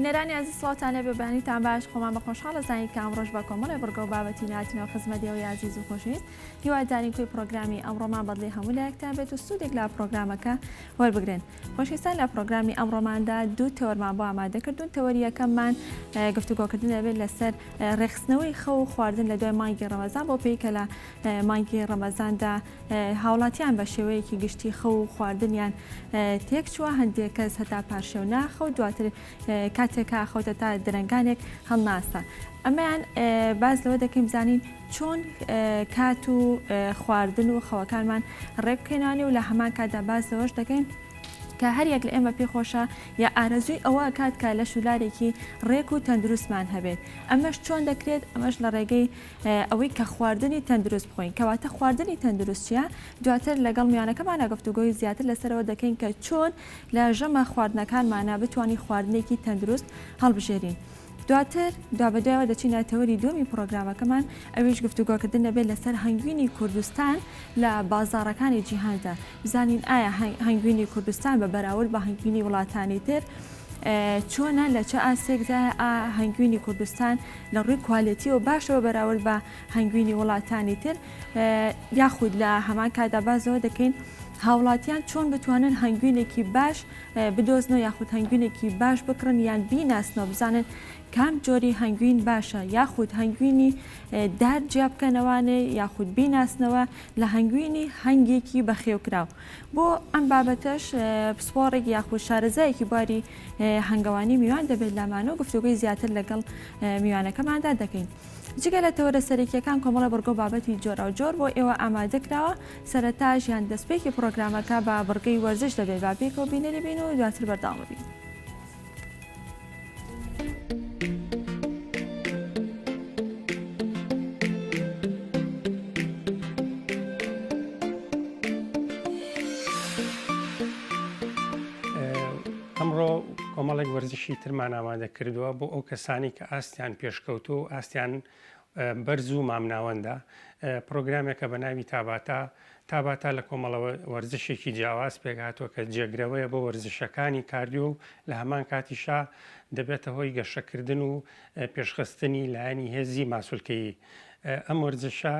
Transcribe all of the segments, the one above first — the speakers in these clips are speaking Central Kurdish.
بینەرانی عزیز سڵاتان لێ ببانیتان باش خۆمان بە خۆشحاڵە زانی کە ئەمڕۆژ بە کۆمەڵی بڕگە و بابەتی نهاتینەوە خزمەتیەوەی عزیز و خۆشەویست هیوادارین کوی پرۆگرامی ئەمڕۆمان بەدڵی هەموو لایەکتان بێت و سوودێک لە پرۆگرامەکە وەربگرن. خۆشەویستان لە پرۆگرامی ئەمڕۆماندا دوو تەوەرمان بۆ ئامادە کردوون. تەوەری یەکەممان گفتوگۆکردن دەبێت لەسەر ڕێخستنەوەی خەو و خواردن لە دوای مانگی ڕەمەزان بۆ پێی کە لە مانگی ڕەمەزاندا هاوڵاتیان بە شێوەیەکی گشتی خەو و خواردنیان تێک چووە. هەندێک کەس هەتا پاشێو ناخەوت دواتر کاتێکا خەوتە تا درەنگانێک هەڵناسە. ئەمەیان باز لەوە دەکەین بزانین چۆن کات و خواردن و خەوەکانمان ڕێبکەینانی و لە هەمان کاتدا باز لەوەش دەکەین کە هەر یەک لە ئێمە پێخۆشە یا ئارەزووی ئەوە کات کە لە شولارێکی ڕێک و تەندروستمان هەبێت. ئەمەش چۆن دەکرێت؟ ئەمەش لە ڕێگەی ئەوەی کە خواردنی تەندروست بخۆین. کەواتە خواردنی تەندروست چیە؟ دواتر لەگەڵ میوانەکەمانە گفتوگۆی زیاتر لەسەرەوە دەکەین کە چۆن لە ژەمە خواردنەکانمانە بتوانین خواردنێکی تەندروست هەڵبژێرین. دواتر دوابەدوایەوە دەچینە تەوەری دومی پرۆگرامەکەمان ئەویش گفتوگۆکردن دەبێت لەسەر هەنگوینی کوردستان لە بازاڕەکانی جیهاندا. بزانین ئایا هەنگوینی کوردستان بە بەراورد بە هەنگوینی وڵاتانی تر چۆنە لە چه ئاسێکدا هەنگوینی کوردستان لە ڕووی کوالیتیەوە باشەوە بەراورد بە هەنگوینی وڵاتانی تر یاخود لە هەمان کاتدا بازەوە دەکەین هاوڵاتیان چۆن بتوانن هەنگوینێکی باش بدۆزنەوە یاخود هەنگوینێکی باش بکڕن یان بیناسنەوە بزانن کام جۆری هەنگوین باشە یاخود هەنگوینی دار جیابکەنەوانێ یاخود بیناسنەوە لە هەنگوینی هەنگێکی بەخێوکراو. بۆ ئەم بابەتەش پسپۆڕێک یاخود شارەزایەکی باری هەنگەوانی میوان دەبێت لامانە و گفتوگۆی زیاتر لەگەڵ میوانەکەماندا دەکەین. جگە لە تەوەرە سەرەکیەکان کۆمەڵە بڕگۆ بابەتی جۆرا و جۆر بۆ ئێوە ئامادەکراوە. سەرەتا ژیان دەستپێکی پرۆگرامەکە بە بڕگەی وەرزش دەبێت با پێکەوە بینەری بین و دواتر بەردەوام ببین. ئەمڕۆ کۆمەڵێک وەرزشی ترمان ئامادە کردووە بۆ ئەو کەسانی کە ئاستیان پێشکەوتو و ئاستیان بەرز و مامناوەندە. پرۆگرامێکە بە ناوی تاباتە لە کۆمەڵەوە وەرزشێکی جیاواز پێکهاتووە کە جێگرەوەیە بۆ وەرزشەکانی کاردیۆ و لە هەمان کاتیشا دەبێتە هۆی گەشەکردن و پێشخستنی لایەنی هێزی ماسوولکەیی. ئەم وەرزشە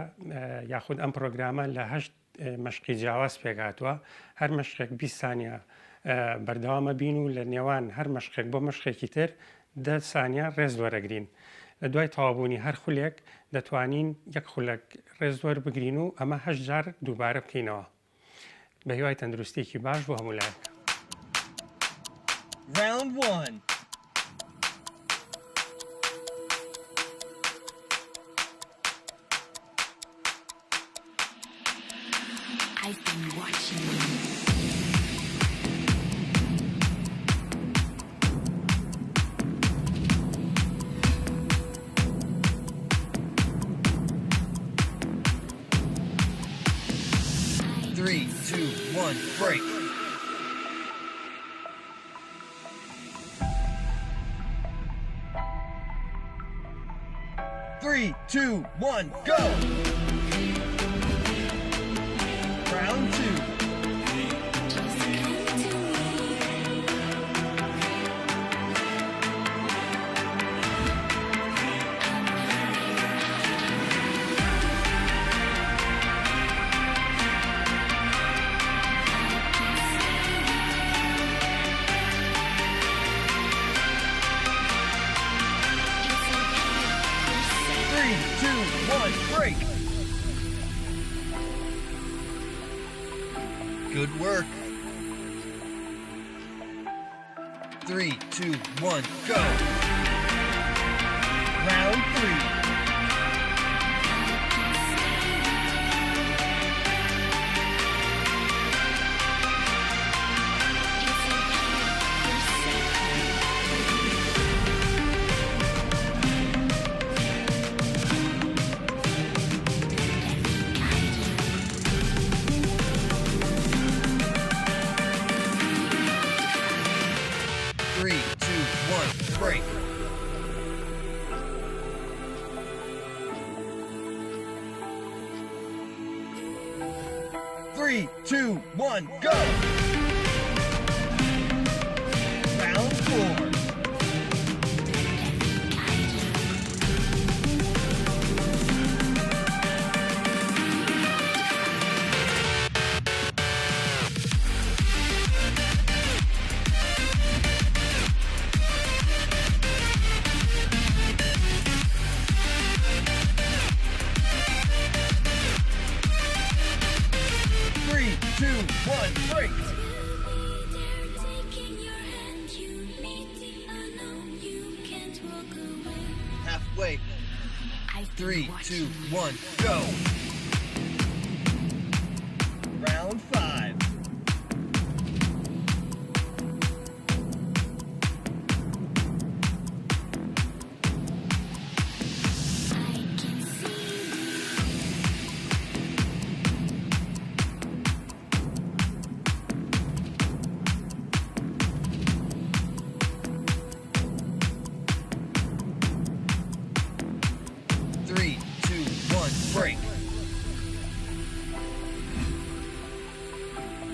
یاخود ئەم پرۆگرامە لە 8 مەشقی جیاواز پێکهاتووە. هەر مەشقێک 20 سانیە بەردەوامە بین و لە نێوان هەر مەشقێک بۆ مەشقێکی تر 10 سانیە ڕێز وەرەگرین. لە دوای تەوابوونی هەر خولێک دەتوانین یەک خولەک ڕێز وەربگرین و ئەمە 8 جار دووبارە بکەینەوە بە هیوای تەندروستێکی باش بۆ هەموو لایەک. Round 1. I've been watching you. 3, 2, 1, break. Three, two, one, go! Round 2. Break. Good work. 3, 2, 1, go. Round 3. Break. 3, 2, 1, go! Round 4. I've been 3, 2, watching 1, go! Round 5. I can see Three, two, one, break.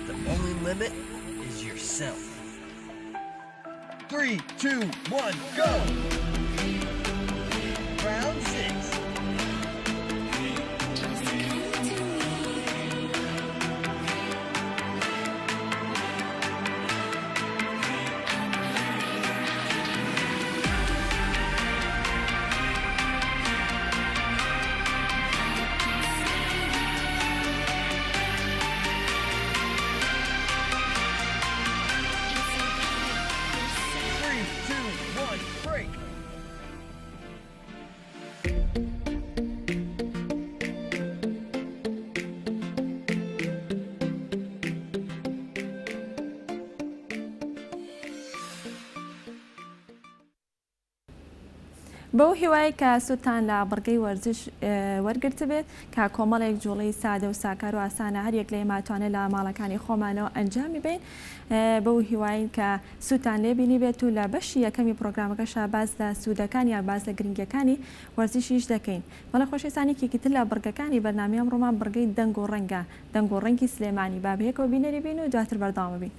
The only limit is yourself. 3, 2, 1, go! Round 6. Three, two, one, break. بەو هیوای کە سووتان لە بڕگەی وەرزش وەرگرت بێت کە کۆمەڵێک جوڵی سادە و ساکار و ئاسانە هەریەک لە ئێماتوانێت لە ماڵەکانی خۆمانەوە ئەنجامی بین بەو هیوای کە سووتان لێبینی بێت و لە بەشی یەکەمی پرۆگرامەکەشە باز لە سوودەکان یا باز لە گرنگەکانی وەرزشیش دەکەین. بەڵێ خۆشەویستانێکی تر لە بڕگەکانی بەرنامەی ئەمڕۆمان بڕگەی دەنگ و ڕەنگە دەنگ و ڕەنگی سلێمانی بابەیەکەوە بینەری بین و دواتر بەردەوام بین.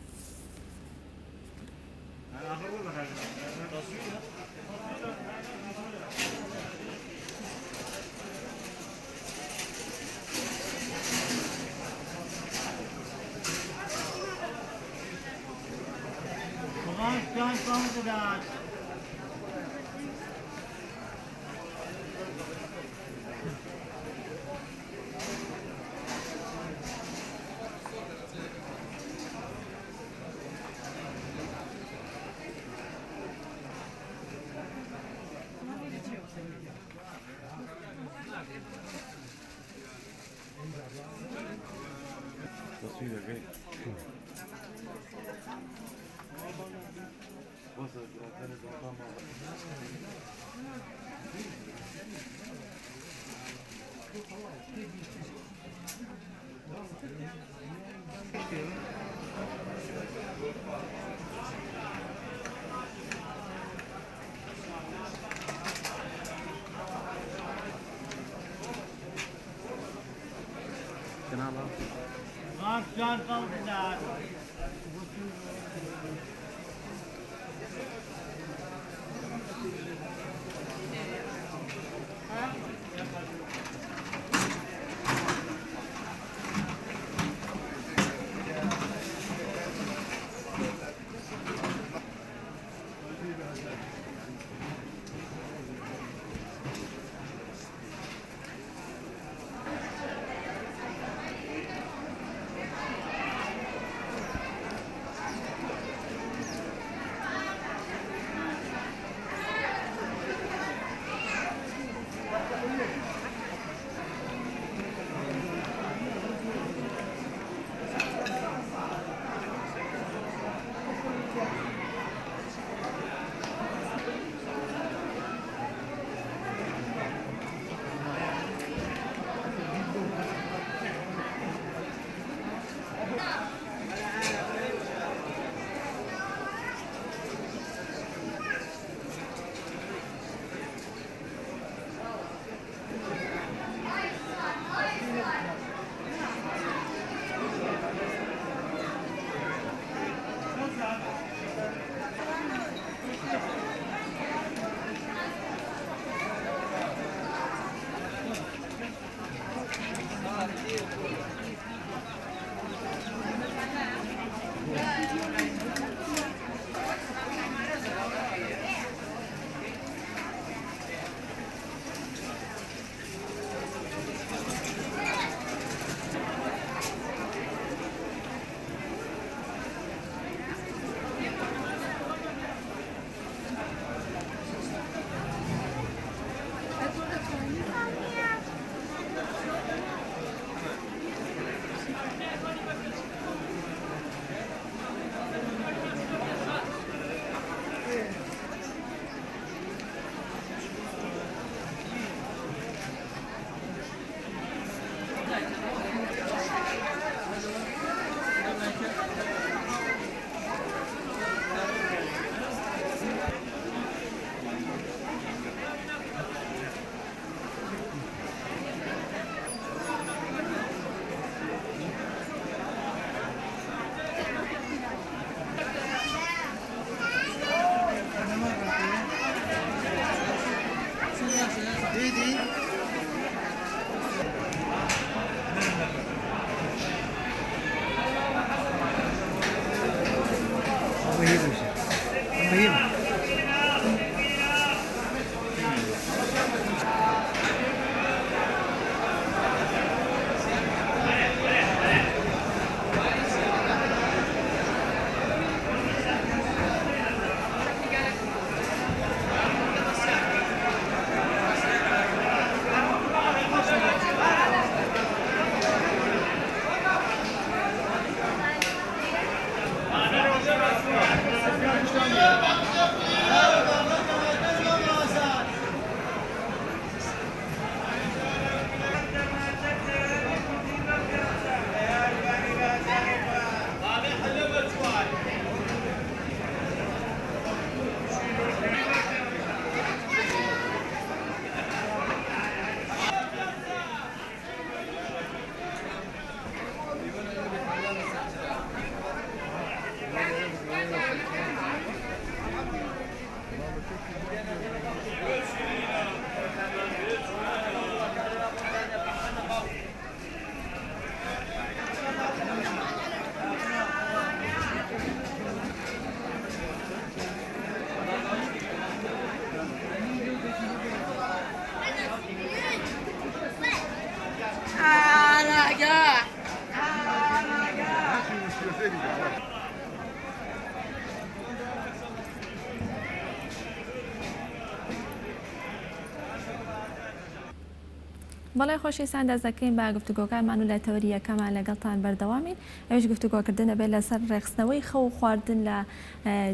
بەڵێ خۆشەویستان دەست دەکەین بە گفتوگۆکانمان و لە تەوەریەکەمان لەگەڵتان بەردەوامین. ئەوش گفتوگۆکردنە بێت لەسەر ڕێخستنەوەی خەو و خواردن لە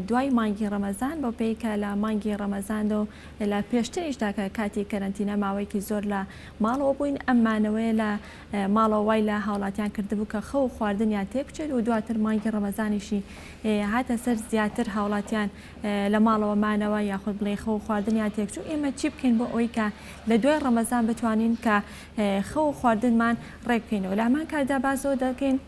دوای مانگی ڕەمەزان بۆ پێیکە لە مانگی ڕەمەزان و لە پێشتریشدا کە کاتی کەرەنتینە ماوەیەکی زۆر لە ماڵەوە بووین، ئەمانەوەی لە ماڵەوە وای لە هاوڵاتیان کردبوو کە خەو و خواردنیان تێکچێت و دواتر مانگی ڕەمەزانیشی هاتە سەر زیاتر هاوڵاتیان لە ماڵەوەمانەوە یاخود بڵێ خەو و خواردنیان تێکچوو. ئێمە چی بکەین بۆ ئەوەی کە لە دوای ڕەمەزان بتوانین کە خەو و خواردنمان ڕێککەینەوە. لە هەمان کاردا بازەوە دەکەین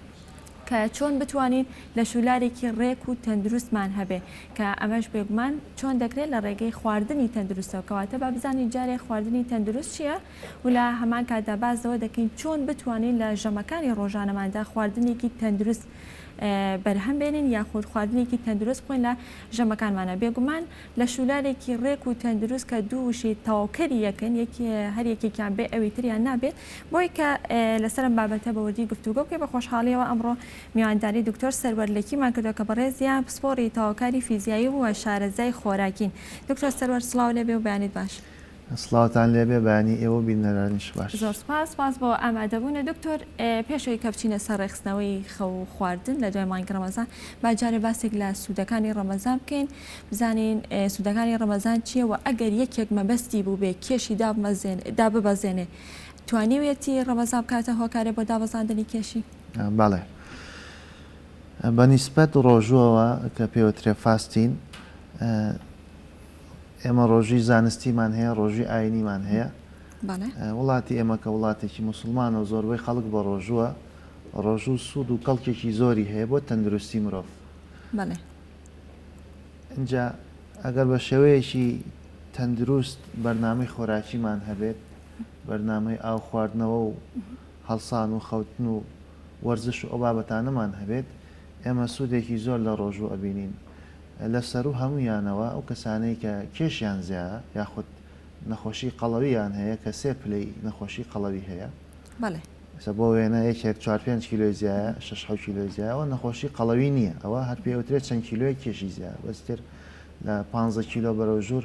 کە چۆن بتوانین لە شولارێکی ڕێک و تەندروستمان هەبێ، کە ئەمەش بێگومان چۆن دەکرێت لە ڕێگەی خواردنی تەندروستەوە، کەواتە با بزانین جارێ خواردنی تەندروست چییە و لە هەمان کاردا بازەوە دەکەین چۆن بتوانین لە ژەمەکانی ڕۆژانەماندا خواردنێکی تەندروست بەرهەم بێنین یاخود خواردنێکی تەندروست بخۆین لە ژەمەکانمانە. بێگومان لە شولارێکی ڕێک و تەندروست کە دووشی تاواکەری یەکەن هەر یەکێکیان بێ ئەوی تریان نابێت، بۆی کە لەسەرم بابەتە بەوردی گفتوگۆکێ بە خۆشحاڵیەوە ئەمڕۆ میوانداری دکتۆر سەروەرلەکیمان کردو کە بەڕێزیان پسپۆڕی تاواکاری فیزیایی و شارەزای خۆراکین. دکتۆر سەروەر سڵاو لێبێ و بەیانیت باش. سڵاوتان لێبێ بەیانی ئێوە بینەرانیش باش. زۆر سپاس بۆ ئامادەبوونە دکتۆر. پێشەوەی کە بچینە سەر ڕێخستنەوەی خەو و خواردن لە دوای مانگی ڕەمەزان، با جارێ باسێک لە سوودەکانی ڕەمەزان بکەین، بزانین سوودەکانی ڕەمەزان چییە و ئەگەر یەکێک مەبەستی بوو بێ کێشی داببەزێنێ، توانیوێتی ڕەمەزان بکاتە هۆکارێ بۆ دابەزاندنی کێشی؟ بەڵێ، بەنیسبەت ڕۆژووەوە کە پێوترێ فاستین، ئێمە ڕۆژی زانستیمان هەیە، ڕۆژی ئاینیمان هەیە. وڵاتی ئێمە کە وڵاتێکی موسڵمانە و زۆربەی خەڵک بە ڕۆژووە، ڕۆژوو سوود و کەڵکێکی زۆری هەیە بۆ تەندروستی مرۆڤ. اینجا ئەگەر بە شێوەیەکی تەندروست بەرنامەی خۆراکیمان هەبێت، بەرنامەی ئاو خواردنەوە و هەڵسان و خەوتن و وەرزش و ئەو بابەتانەمان هەبێت، ئێمە سوودێکی زۆر لە ڕۆژوو ئەبینین. لەسەر و هەمویانەوە ئەو کەسانەی کە کێشیان زیایە یاخود نەخۆشی قەڵەوییان هەیە کە سێ پلەی نەخۆشی قەڵەوی هەیە، بۆ وێنە یەکێک 4-5 کیلۆی زیایە 6 کیلۆی زیایەوە نەخۆشی قەڵەوی نییە، ئەوە هەر پێوترێت چەند کیلۆی کێشی زیایە، بەستر لە 15 کیلۆ بەرەو ژوور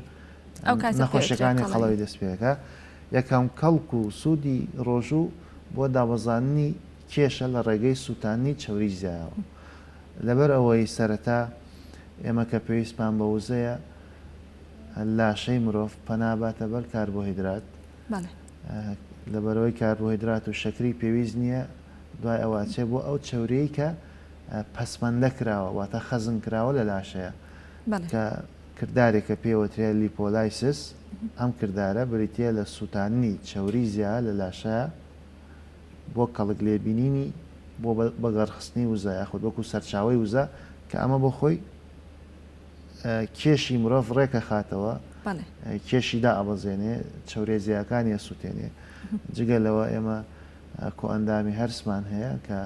نەخۆشیەکانی قەڵەوی دەست پێەکە. یەکەم کەڵک و سوودی ڕۆژوو بۆ دابەزاننی کێشە لە ڕێگەی سووتانی چەوری زیایەوە. لەبەر ئەوەی سەرەتا ئێمە کە پێویستمان بە وزەیە لاشەی مرۆڤ پەناباتە بەر کاربۆهیدرات، لەبەرەوەی کاربۆهیدرات و شەکری پێویست نییە دوای ئەوواچێ بۆ ئەو چەورەی کە پەسمەندە کراوە، واتە خەزم کراوە لە لاشەیە کە کردارێکە پێوەترێ لیپۆلایسس. ئەم کردارە بریتە لە سووتانی چەوری زیاد لە لاشەیە بۆ کەڵک لێبینینی بۆ بەگەڕخستنی وزە یاخود وەکو سەرچاوی وزە کە ئەمە بۆ خۆی کێشی مرۆڤ ڕێکە خاتەوە، کێشیدا ئەبەزێنێ، چەورێزیەکانی سووتێنێ. جگە لەوە ئێمە کۆئەندامی هەرسمان هەیە کە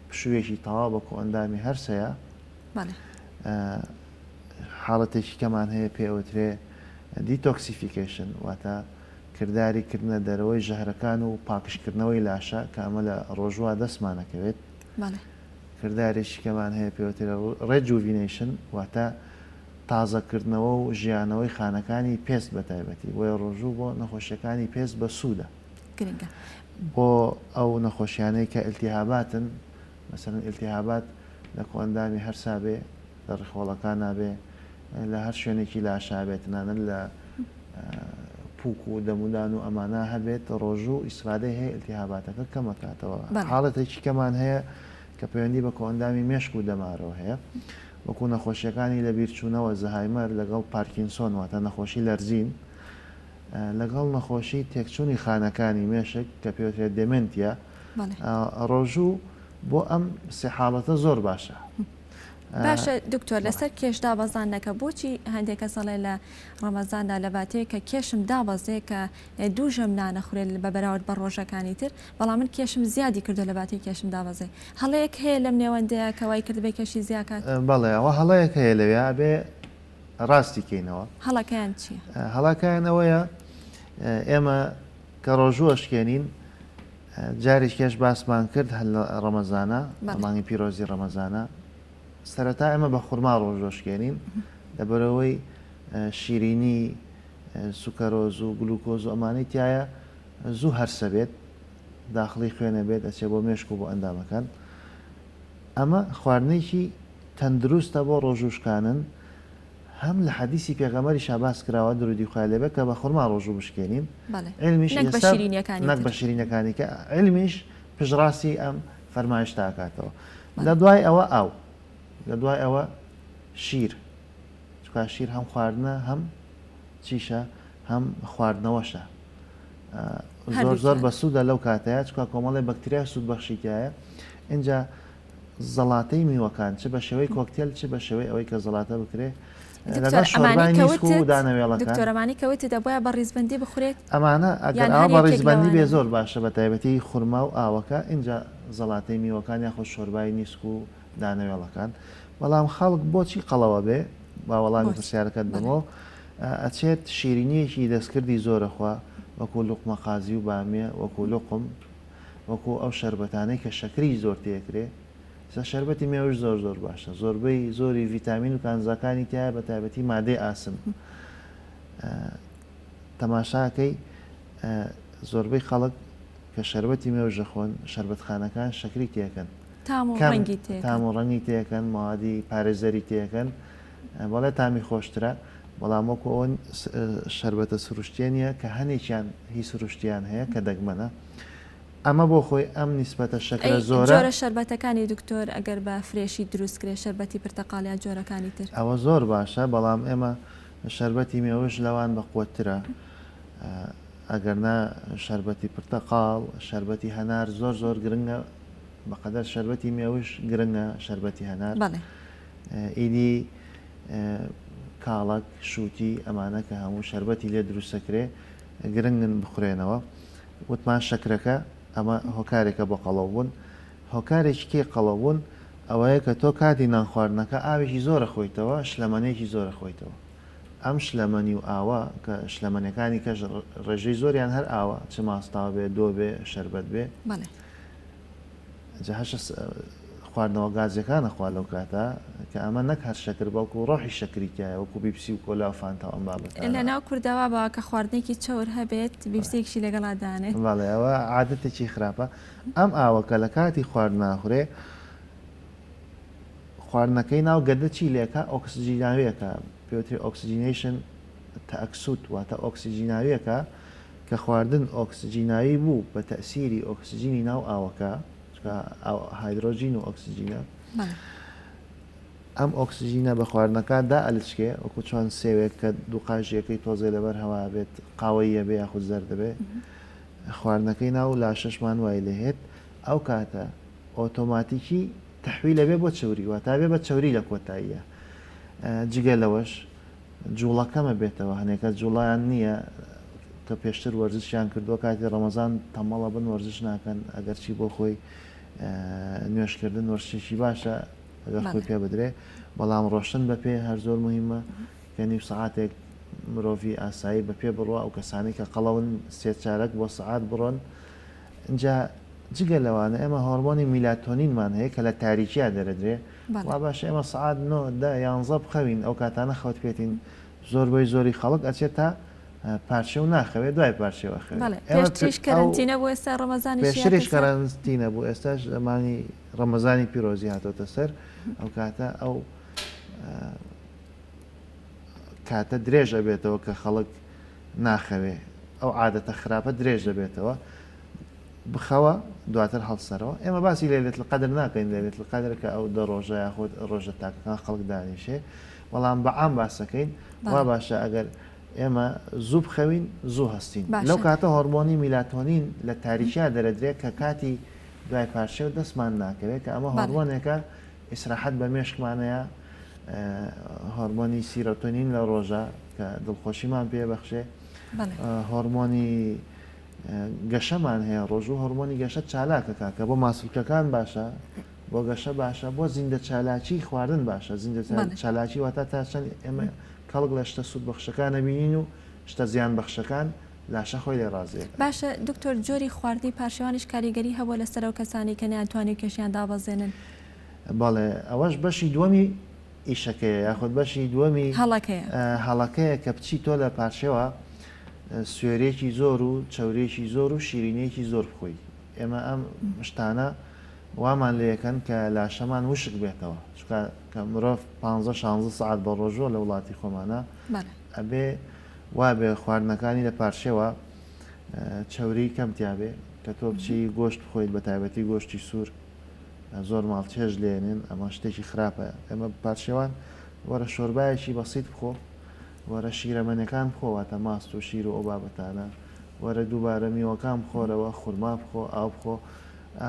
پشوویەکی تەواو بە کۆئەندامی هەرسەیە. حاڵەتێکی کەمان هەیە پێوترێ دیتۆکسیفیکیشن، واتە کردداری کردنە دەرەوەی ژەهرەکان و پاکشکردنەوەی لاشە کە ئەمە لە ڕۆژووا دەستمانەکەوێت. کردارێکی کەمان هەیە پێوترە ڕێجوڤینیشن، واتە تازەکردنەوە و ژیانەوەی خانەکانی پێست بە تایبەتی، بۆیە ڕۆژوو بۆ نەخۆشیەکانی پێست بە سوودە بۆ ئەو نەخۆشیانەی کە ئیلتیهاباتن، مەسەڵەن ئیلتیهابات لە کۆئەندامی هەرسا بێ، لە ڕخۆڵەکان نابێ، لە هەر شوێنێکی لاشابێت، تەنانەت لە پووک و دەمودان و ئەمانە هەبێت، ڕۆژوو ئیسفادەی هەیە ئیلتیهاباتەکە کەمەکاتەوە. حاڵەتێکی کەمان هەیە کە پەیوەندی بە کۆئەندامی مێشک و دەمارەوە هەیە، وەکو نەخۆشیەکانی لە بیرچوونەوە زەهایمەر لەگەڵ پارکینسۆن، واتە نەخۆشی لەرزین، لەگەڵ نەخۆشی تێکچوونی خانەکانی مێشک کە پێوترێت دێمنتیە. ڕۆژوو بۆ ئەم سێ حاڵەتە زۆر باشە. باشە دکتۆر، لەسەر کێش دابەزانەکە بۆچی هەندێک کەسەڵێ لە ڕەمەزاندا لە باتەیە کە کێشم دابەزێ کە دووژەم نانەخورێت بە بەراورد بە ڕۆژەکانی تر، بەڵام من کێشم زیادی کردو لە باتەی کێشم دابەزێ، هەڵەیەک هەیە لەم نێوەندەیە کەوای کرد بێ کێشی زیاکات؟ بەڵێ، ئەوە هەڵەیەک هەیە لەوێ بێ ڕاستی کەینەوە. هەڵەکەیان چییە؟ هەڵەکەیانەوەیە ئێمە کە ڕۆژووەشکێنین، جارێک کێش باسمان کرد هەل لە ڕەمەزانە، مانگی پیرۆزی ڕەمەزانە، سەرەتا ئێمە بە خورما ڕۆژۆشکێنین لەبەرەوەی شیرینی، سوکەرۆز و گلوکۆز و ئەمانەی تایە زوو هەرسە بێت داخلی خوێنە بێت ئەچێ بۆ مێشک و بۆ ئەندامەکان ئەمە خواردنێکی تەندروستە بۆ ڕۆژوشکانن هەم لە حەدیسی پێغەمبەری شاباس کراوە درودی خوای لێبێ کە بە خورما ڕۆژوو بشکێنین علمیش نەک بە ئێستا شیرینیەکانی نەک تر. بە شیرینەکانی کە علمیش پژڕاستی ئەم فەرمایش تاکاتەوە لە دوای ئەوە ئاو لە دوای ئەوە شیر چکە شیر هەم خواردنە هەم چیشە هەم خواردنەوەشە زۆر زۆر بە سوودە لەو کاتەیە چکە کۆمەڵی بەکتریا سوود بەخشیتایە اینجا زەڵاتەی میوەکان چ بە شێوەی کۆکتێل چ بە شێوەی ئەوەی کە زەڵاتە بکرێ لەگەڵ شۆربای نیسک و دانەوێڵەکان دکتۆرەمانی کەوتە دەبایە بە ڕیزبەندی بخورێت ئەمانە ئەگەر یان ئەوە هەر بە یەکێک ڕیزبەندی بێ لەوانە. زۆر باشە بە تایبەتی خورما و ئاوەکە اینجا زەڵاتەی میوەکان یاخۆ شۆربای نیسک و دانەوێڵەکان بەڵام خەڵک بۆچی قەڵەوە بێ با وەڵامی پرسیارەکەت بمەوە ئەچێت شیرینیەکی دەستکردی زۆرەخوا وەکو لوقمە قازی و بامێ وەکو لوقم وەکو ئەو شەربەتانەی کە شەکری زۆر تێکرێ شەربەتی مێوەش زۆر زۆر باشە زۆربەی زۆری ڤیتامین و کانزاکانی تایە بە تایبەتی مادەی ئاسم تەماشاکەی زۆربەی خەڵک کە شەربەتی مێوژە خۆن شەربەتخانەکان شەکری تێکەن تام و ڕەنگی تێک تام و ڕەنگی تێکەن موادی پارێزەری تێکەن بەڵێ تامی خۆشترە بەڵام وەکو ئەوە شەربەتە سروشتێنە کە هەنێکیان هی سروشتیان هەیە کە دەگمەنە ئەمە بۆ خۆی ئەم نیسبەتە شەکرە زۆرە جۆرە شەربەتەکانی دکتۆر ئەگەر بە فرێشی دروستکرێ شەربەتی پرتەقاڵیان جۆرەکانی تر ئەوە زۆر باشە بەڵام ئێمە شەربەتی مێوەش لەوان بە قوترە ئەگەرنا شەربەتی پرتەقاڵ شەربەتی هەنار زۆر زۆر گرنگە بەقەدەر شەربەتی مێوش گرنگە شەربەتی هەنار ئیدی کاڵک شووتی ئەمانە کە هەموو شەربەتی لێ دروستەکرێ گرنگن بخورێنەوە وتمان شەکرەکە ئەمە هۆکارێکە بۆ قەڵەوبوون هۆکارێکی کێ قەڵەوبوون ئەوەیە کە تۆ کاتی نان خواردنەکە ئاوێکی زۆرە خۆیتەوە شلەمەنێکی زۆرە خۆیتەوە ئەم شلەمەنی و ئاوە کە شلەمەنەکانی کەش ڕێژەی زۆریان هەر ئاوە چ ماستاو بێ دۆ بێ شەربەت بێ جەهەش خواردنەوە گازیەکانە خوا لەو کاتە کە ئەمە نەک هەر شەکر بەڵکو و ڕۆحی شەکریتایە وەکو بیپسی و کۆلا و فانتا ئەم بابەت لە ناو کوردەوە بە کە خواردنێکی چۆر هەبێت بیپسێکشی لەگەڵادانێت بەڵێ ئەوە عادەتێکی خراپە ئەم ئاوەکە لە کاتی خواردن ناخورێ خواردنەکەی ناو گەدە چی لێکە ئۆکسجیناویەکە پێوتری ئۆکسجینیشن تەکسوت واتە ئۆکسجیناویەکە کە خواردن ئۆکسجیناوی بوو بە تەسیری ئۆکسجینی ناو ئاوەکە هایدرۆژین و ئۆکسجینە ئەم ئۆکسجینە بە خواردنەکاندا ئەلچکێ وەکو چۆن سێوێک کە دوو قاژیەکەی تۆزێ لەبەر هەوا بێت قاوەیە بێ یاخود زەر دەبێت خواردنەکەی ناو لاشەشمان وای لێهێت ئەو کاتە ئۆتۆماتیکی تەحویل لەبێ بۆ چوری واتە بێ بە چوری لە کۆتاییە جگە لەوەش جوڵەکەمە بێتەوە هەنێکە جوڵیان نییە کە پێشتر وەرزشیان کردووە کاتی ڕەمەزان تەمەڵە بن وەرزش ناکەن ئەگەرچی بۆ خۆی نوێشکردن وەرزشێکی باشە ئەگەر خۆی پێ بدرێ بەڵام ڕۆشتن بە پێ هەر زۆر مهمە کە نیو سەعاتێک مرۆڤی ئاسایی بە پێ بڕوە ئەو کەسانی کە قەڵەون سێ چارەک بۆ سەعات بڕۆن اینجا جگە لەوانە ئێمە هۆرمۆنی میلاتۆنینمان هەیە کە لە تاریکیا دەرەدرێ وا باشە ئێمە سەعات 9 بخەوین ئەو کاتانە خەوت پێێتین زۆربەی زۆری خەڵک ئەچێت تا پارچە و ناخەوێت دوای پارچەوە کەرنتینە بۆ ئێستا ڕەمەزانی پێشتریش کەرەنتینە بوو ئێستاش ئەمانی ڕەمەزانی پیرۆزی هاتۆتە سەر ئەو کاتە ئەو کاتە درێژە بێتەوە کە خەڵک ناخەوێ ئەو عادەتە خراپە درێژ دەبێتەوە بخەوە دواتر هەڵسەرەوە ئێمە باسی لێلێت لە قەدر ناکەین لێت لە قەدر کە ئەو دە ڕۆژە یاخۆت ڕۆژە تاکەکان خەڵک دانیشێ بەڵام بەعام باسەکەین وا باشە ئەگەر ئێمە زوو بخەوین زوو هەستین لەو کاتە هۆرمۆنی میلاتۆنین لە تاریکیا دەرەدرێت کە کاتی دوای پارچە و دەستمان ناکەوێت کە ئەمە هۆرمۆنێکە ئیسراحەت بە مێشکمانەیە هۆرمۆنی سیرۆتۆنین لە ڕۆژە کە دڵخۆشیمان پێبەخشێ هۆرمۆنی گەشەمان هەیە ڕۆژ و هۆرمۆنی گەشە چالاکەکە کە بۆ ماسوولکەکان باشە بۆ گەشە باشە بۆ زیندە چالاکی خواردن باشە زیندە چالاکی واتە تا چەند ئێمە کەڵک لە شتە سوود بەخشەکانە بینین و شتە زیان بەخشەکان لاشە خۆی لێ ڕازێ باشە دکتۆر جۆری خواردنی پاشەوانیش کاریگەری هەبوو لەسەر ئەو کەسانی کە نەیانتوانی کێشیان دابەزێنن بەڵێ ئەوەش بەشی دووەمی ئیشەکەیە یاخود بەشی دووەمی هەڵەکەیە هەڵەکەیە کە بچی تۆ لە پاشەوە سوێرێکی زۆر و چاورێکی زۆر و شیرینەیەکی زۆر بخۆی ئێمە ئەم شتانە وامان لەکەن کە لاشەمان وشک بێتەوە کە مرۆڤ 15-16 سعات بە ڕۆژۆ لە وڵاتی خۆمانە ئەبێ وابێ خواردنەکانی لە پارشەوە چاوری کەمتیابێ کە تۆ بچی گۆشت بخۆیت بە تایبەتی گۆشتی سوور زۆر ماڵچێژ لێنن ئەمە شتێکی خراپە ئەمە پارچێوان وەرە شۆربایەکی بەسییت بخۆ وەرە شیرەمەنەکان بخۆواتە ماست و شیر و ئەو بابەتانە وەرە دووبارە میوەکان بخۆرەوە خورما بخۆ ئاو بخۆ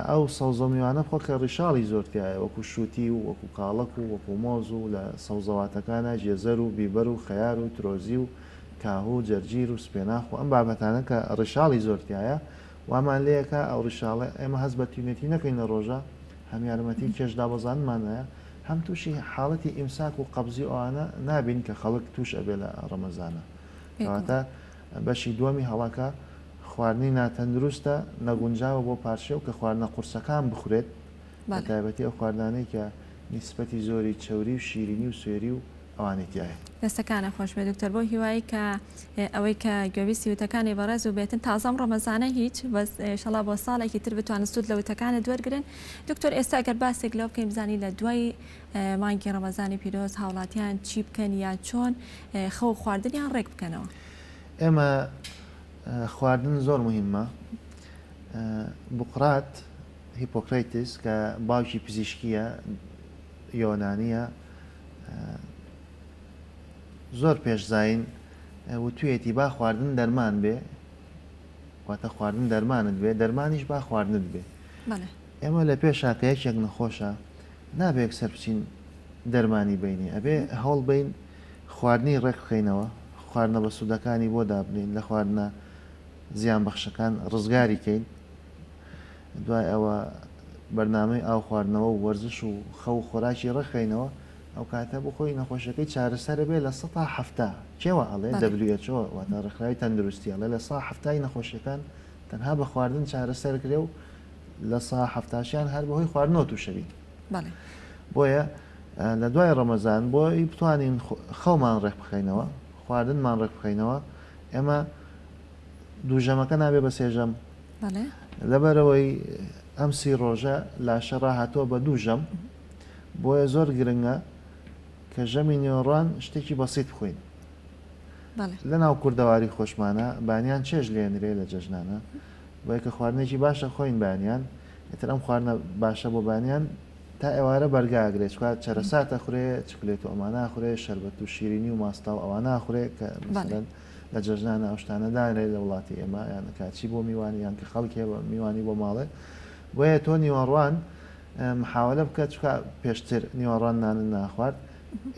ئەو سەوزە میوانە بخۆ کە ڕیشاڵی زۆرتیایە وەکو شووتی و وەکو کاڵک و وەکو مۆز و لە سەوزەواتەکانە ژێزەر و بیبەر و خەیار و ترۆزی و کاهوو جەرگیر و سپێناخ و ئەم بابەتانە کە ڕیشاڵی زۆرتیایە وامان لەیەکە ئەو ڕیشاڵە ئێمە هەست بە تیمەتی نەکەین لە ڕۆژە هەم یارمەتی کێشدا بەزانمانەیە هەم تووشی حاڵەتی ئیمساک و قەبزی ئەوانە نابین کە خەڵک توش ئەبێ لە ڕەمەزانە کەواتە بەشی دووەمی هەڵەکە خواردنی ناتەندروستە نەگونجاوە بۆ پارچە و کە خواردنە قورسەکان بخورێت تایبەتی ئەو خواردانەی کە نیسبەتی زۆری چاوری و شیرینی و سوێری و ئەوانێتیایە دەستەکانە خۆش بێ دکتۆر بۆ هیوایی کە ئەوەی کە گوێویستی وتەکانی بەڕێز و بێتن تازەم ڕەمەزانە هیچ شەڵا بۆ ساڵێکی تر بتوانن سوود لە وتەکانت وەرگرن دکتۆر ئێستا گەر باسێک لەو بکەین بزانی لە دوای مانگی ڕەمەزانی پیرۆز هاوڵاتیان چی بکەن یا چۆن خەو خواردنیان ڕێک بکەنەوە ئێمە خواردن زۆر مهمە بوقرات هیپۆکرەیتس کە باوکی پزیشکیە یۆنانیە زۆر پێشزین وتوێتی با خواردن دەرمان بێ واتە خواردن دەرمانت بێ دەرمانیش با خواردنت بێ ئێمە لە پێشاکە یەکێک نەخۆشە نابێت سەر بچین دەرمانی بینی ئەبێ هەوڵ بین خواردنی ڕێک بخەینەوە خواردنە بە سوودەکانی بۆ دابنین لە خواردنە زیان بەخشەکان ڕزگاری کەین دوای ئەوە بەرنامەی ئاو خواردنەوە و وەرزش و خەو خۆراکی ڕێکخینەوە ئەو کاتە بخۆی نەخۆشەکەی چارەسەرە بێ لە 100 چێوە ئەڵێ WHO واتە ڕێکخراوی تەندروستیە لە 100 نەخۆشیەکان تەنها بە خواردن چارەسەر کرێ و لە 100 هەر بەهۆی خواردنەوە تووشەوی بۆیە لە دوای ڕەمەزان بۆی بتوانین خەومان ڕێک بخەینەوە خواردنمان ڕێک بخەینەوە ئێمە دووژەمەکە نابێ بە سێژەم لەبەرەوەی ئەم سی ڕۆژە لاشە ڕاهاتۆ بە دووژەم بۆیە زۆر گرنگە کە ژەمی نێوەڕوان شتێکی بەسیت بخۆین لە ناو کوردەواری خۆشمانە بانیان چێژ لێنرێ لە جەژنانە بۆیە کە خواردنێکی باشە خۆین بانیان ئێتر ئەم خواردنە باشە بۆ بانیان تا ئێوارە بەرگاگرێت چکات چەرەساتە خوڕێ چکلێت و ئەمانە خوڕێ شەربەت و شیرینی و ماستا و ئەوانە خوڕێ کە لە جەژنانە ئەوشتانەدانێت لە وڵاتی ئێمە یان کاچی بۆ میوانی یان کە خەڵکێ بە میوانی بۆ ماڵێ بۆیە تۆ نیوەڕوان محاولە بکە چکە پێشتر نیوەڕوان نانن ناخوارد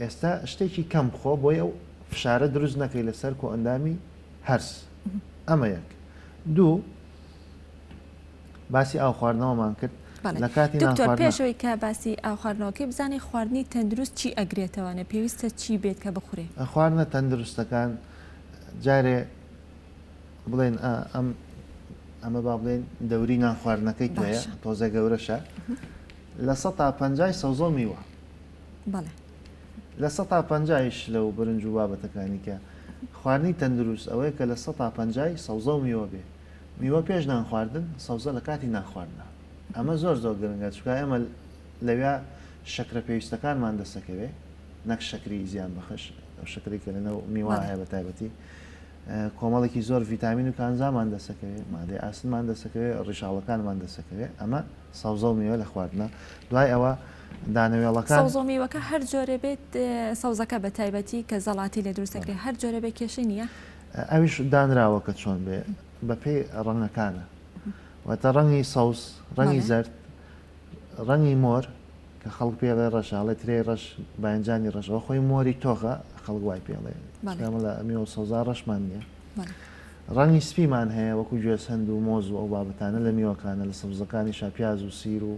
ئێستا شتێکی کەم بخۆ بۆی ئەو فشارە دروست نەکەی لەسەر کۆ ئەندامی هەرس ئەمە یەک دوو باسی ئاو خواردنەوەمان کرد لە کاتی دکتۆر پێشەوەی کە باسی ئاو خواردنەوەکەی بزانێ خواردنی تەندروست چی ئەگرێتەوەنە پێویستە چی بێت کە بخورێ خواردنە تەندروستەکان جارێ بڵێن ئەمە با بڵێن دەوری نان خواردنەکەی توەیە تۆزە گەورەشە لە 150 سەوزە میوە لە 150 لەو برنج و بابەتەکانی کە خواردنی تەندروست ئەوەیە کە لە 150 سەوزە میوە بێ میوە پێش نان خواردن سەوزە لە کاتی ناخواردنە ئەمە زۆر زۆر گرنگە چکە ئێمە لەویا شەکرە پێویستەکانمان دەسەکەوێ نەک شەکری زیان بەخش ئەو شەکری کە لەنەو میوە هەیە بە تایبەتی کۆمەڵێکی زۆر ڤیتامین و کانزامان دەسەکەوێت مادەی ئاسنمان دەسەکەوێت ڕیشاڵەکانمان دەسەکەوێت ئەمە سەوزە و میوە لە خواردنە دوای ئەوە دانەوێڵەکان سەوزە و میوەکە هەر جۆرە بێت سەوزەکە بە تایبەتی کە زەڵاتی لێ دروستەکرێت هەر جۆرە بێ کێشەی نییە ئەویش دانراوە کە چۆن بێ بە پێی ڕەنگەکانە واتە ڕەنگی سەوز ڕەنگی زەرد ڕەنگی مۆر کە خەڵک پێڵێ ڕەشاڵێ ترێ ڕەش باەنجانی ڕەشەوە خۆی مۆری تۆخە خەڵک وای پێڵێ لە ئەمیەوە سەوزا ڕەشمان نییە ڕەنگی سپیمان هەیە وەکو گوێ هەند و مۆز و ئەو بابەتانە لە میوەکانە لە سەوزەکانی شاپیاز و سیر و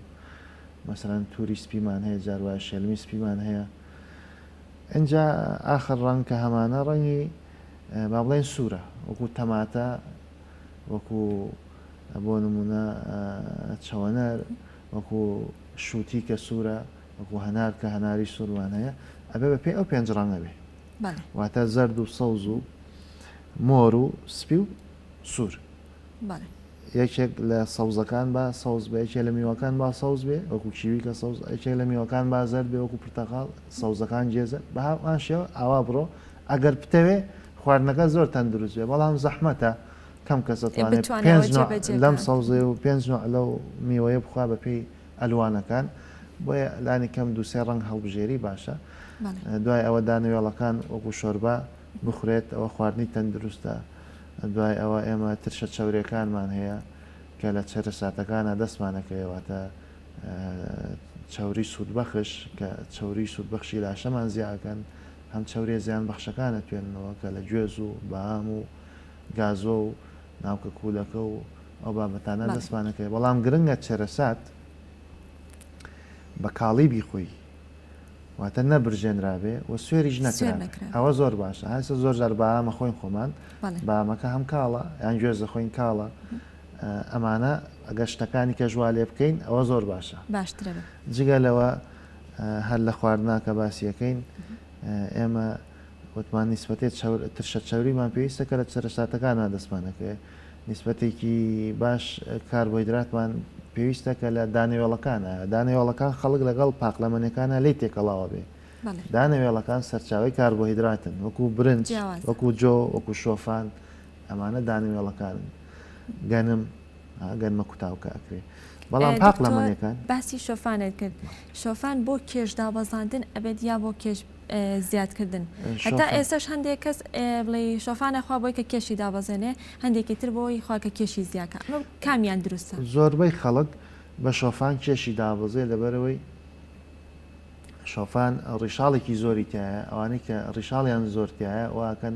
مەسەرەن تووری سپیمان هەیە جاروای شێلمی سپیمان هەیە ئەجا ئاخر ڕەنگ کە هەمانە ڕەنگی با بڵێن سوورە وەکو تەماتە وەکو بۆ نمونە چەوەنەر وەکو شووتی کە سوورە وەکو هەنار کە هەناری سوورمان هەیە ئەبێ بە پێی ئەو پێنج ڕەنگە بێ واتە زەرد و سەوز و مۆر و سپی و سوور بەڵێ یەکێک لە سەوزەکان با سەوز بە یەکێک لە میوەکان با سەوز بێ وەکو کیوی کە سەوز یەکێک لە میوەکان با زەر بێ وەکو پرتەقاڵ سەوزەکان جێزە بە هاوان شێوە ئاوا بڕۆ ئەگەر بتەوێ خواردنەکە زۆر تەندروست بێ بەڵام زەحمەتە کەم کەس دەتوانێت بتوانێت پێنج نوع جێبەجێ لەم بکات. سەوزێ و پێنج نوع لەو میوەیە بخوا بە پێی ئەلوانەکان بۆیە لانی کەم دووسێ ڕەنگ هەڵبژێری باشە بەڵێ دوای ئەوە دانەوێڵەکان وەکو شۆربە بخورێت ئەوە خواردنی تەندروستە دوای ئەوە ئێمە ترشە چاورەکانمان هەیە کە لە چەرە ساتەکانە دەستمانەکەواتە چاوری سوودبەخش کە چاوری سوودبەخشی لاشەمان زیاکەن هەم چاورێ زیان بەخشەکانە توێنەوە کە لە گوێز و بەهام و گازۆ و ناوکە کوولەکە و ئەو بابەتانە دەستمانەکەی بەڵام گرنگە چەرەسات بە کاڵی بیخۆی واتە نەبرژێنرابێ و سوێریش نەکرا ئەوە زۆر باشە هەستا زۆر جار بەامە خۆین خۆمان بامەکە هەم کاڵە یان گوێزە خۆین کاڵە ئەمانە ئەگەر شتەکانی کە ژوا لێ بکەین ئەوە زۆر باشە باشترە جگە لەوە هەر لە خواردناکە باسیەکەین ئێمە وتمان نیسبەتێت ترشە چاوریمان پێویستە کە لە چەرەساتەکانە دەستمانەکەی نیسبەتێکی باش کاربۆیدراتمان پێویستە کە لە دانەوێڵەکانە دانەوێڵەکان خەڵک لەگەڵ پاقلەمەنەکانە لی تێکەڵاوە بێ دانەوێڵەکان سەرچاوی کاربۆهیدراتن وەکو برنج وەکو جۆ وەکو شۆفان ئەمانە دانەوێڵەکانن گەنم گەنمە کوتاوکە ئەکرێ بەڵام پاقلەمەنەکان باسی شۆفانت کرد شۆفان بۆ کێش دابەزاندن ئەبێت یا بۆ کێش زیادکردن هەتا ئێسش هەندێک کەس بڵێ شۆفانەخوا بۆی کە کێشی دابەزێنێ هەندێکی تر بۆی خواکە کێشی زیاکە کامیان دروستە زۆربەی خەڵک بە شۆفان کێشی دابەزێ لەبەرەوەی شۆفان ڕیشاڵێکی زۆری تایە ئەوانەی کە ڕیشاڵیان زۆرتایە واکەن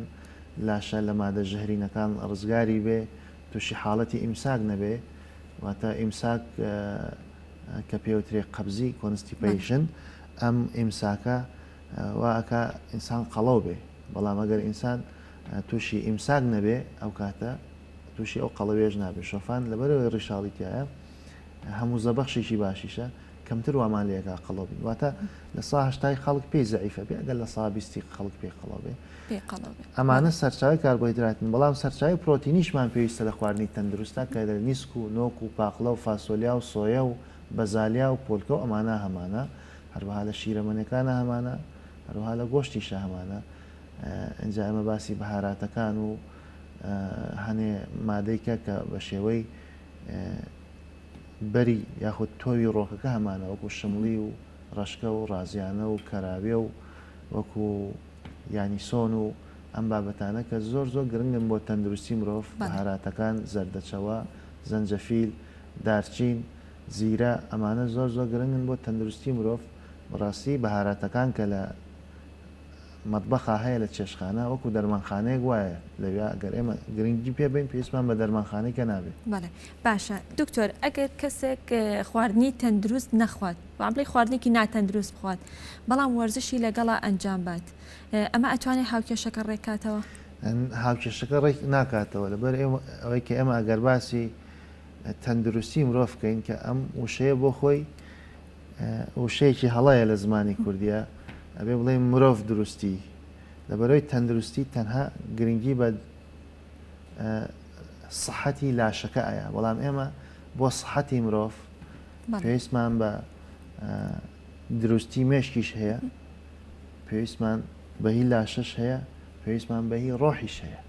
لاشە لە مادە ژەهرینەکان ڕزگاری بێ تووشی حاڵەتی ئیمساک نەبێ واتە ئیمساک کە پێوترێ قەبزی کۆنستیپیشن ئەم ئیمساکە واکە ئینسان قەڵەو بێ بەڵام ئەگەر ئینسان تووشی ئیمساک نەبێ ئەو کاتە تووشی ئەو قەڵەوێژ نابێت شۆفان لەبەرەوەی ڕیشاڵی تایە هەموو زەبەخشێکی باشیشە کەمتر وامان لێگا قەڵەو بین واتە لە ساهشتای خەڵک پێی زەعیفە بێ ئەگەر لە سابیستی خەڵک پێ قەڵەو بێ ئەمانە سەرچاوی کاربۆهیدراتن بەڵام سەرچاوی پرۆتینیشمان پێویستە لە خواردنی تەندروستە کە لە نیسک و نۆک و پاقلە و فاسۆلیا و سۆیە و بەزالیا و پۆلکە و ئەمانە هەمانە هەروەها لە شیرەمەنەکانە هەمانە هەروەها لە گۆشتیشە هەمانە ئەنجا ئەمە باسی بەهاراتەکان و هەنێ مادەیکە کە بە شێوەی بەری یاخود تۆوی ڕۆکەکە هەمانە وەکو شمڵی و ڕەشکە و ڕازیانە و کەراوێ و وەکو یانیسۆن و ئەم بابەتانە کە زۆر زۆر گرنگن بۆ تەندروستی مرۆڤ بەهاراتەکان زەردەچەوە زەنجەفیل دارچین زیرە ئەمانە زۆر زۆر گرنگن بۆ تەندروستی مرۆڤ بەڕاستی بەهاراتەکان کە لە مەطبەخا هەیە لە چێشخانە وەکو دەرمانخانەیەک وایە لەوێ ئەگەر ئێمە گرنگی پێ بین پێویستمان بە دەرمانخانەیەکە نابێت بەڵێ باشە دکتۆر ئەگەر کەسێک خواردنی تەندروست نەخوات بڵێ خواردنێکی ناتەندروست بخوات بەڵام وەرزشی لەگەڵا ئەنجام بات ئەمە ئەتوانێت هاوکێشەکە ڕێکاتەوە هاوکێشەکە ڕێک ناکاتەوە لەبەر ئەوەی کە ئێمە ئەگەر باسی تەندروستی مرۆڤ بکەین کە ئەم وشەیە بۆ خۆی وشەیەکی هەڵەیە لە زمانی کوردیە ئەبێ بڵێ مرۆڤ دروستی لەبەرەوەی تەندروستی تەنها گرنگی بە سەحەتی لاشەکە ئایا بەڵام ئێمە بۆ سەحەتی مرۆڤ پێویستمان بە دروستی مێشکیش هەیە پێویستمان بەهی لاشەش هەیە پێویستمان بەهی ڕۆحیش هەیە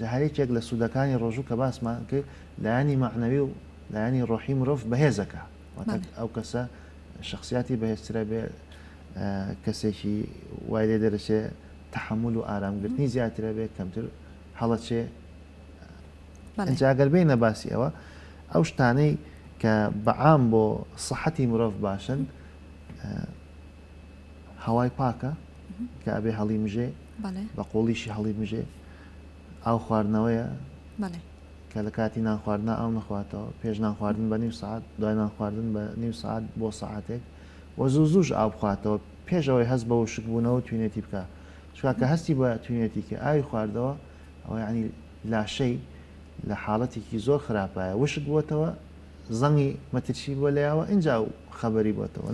جاهارێکێک لە سوودەکانی ڕۆژوو کە باسمان کرد لایانی معنەوی و لایانی ڕۆحی مرۆڤ بەهێزەکە ئەو کەسە شخصیاتی بەهێزترە بێ کەسێکی وای لێ دەرەچێ تحمل و ئارامگرتنی زیاترە بێت کەمتر هەڵەچێ ئەجاگەر بێنە باسی ئەو شتانەی کە بەعام بۆ سەحەتی مرۆڤ باشن هەوای پاکە کە ئەبێ هەڵی مژێ بە قۆڵیشی هەڵی مژێ ئاو خواردنەوەیە کە لە کاتی نان خواردنا ئاو نەخواتەوە پێش نان خواردن بە نیم ساعت دوای نان خواردن بە نیم ساعت بۆ ساعتێک وە زوو ئاو بخواتەوە پێش ئەوەی هەست بە وشک بوونەوە توێنێتی بکە چکە کە هەستی بە توێنێتی کە ئاوی خواردەوە ئەوە ینی لاشەی لە حاڵەتێکی زۆر خراپایە وشک بووەتەوە زەنگی مەترسی بۆ لایەوە اینجا و خەبەری بۆتەوە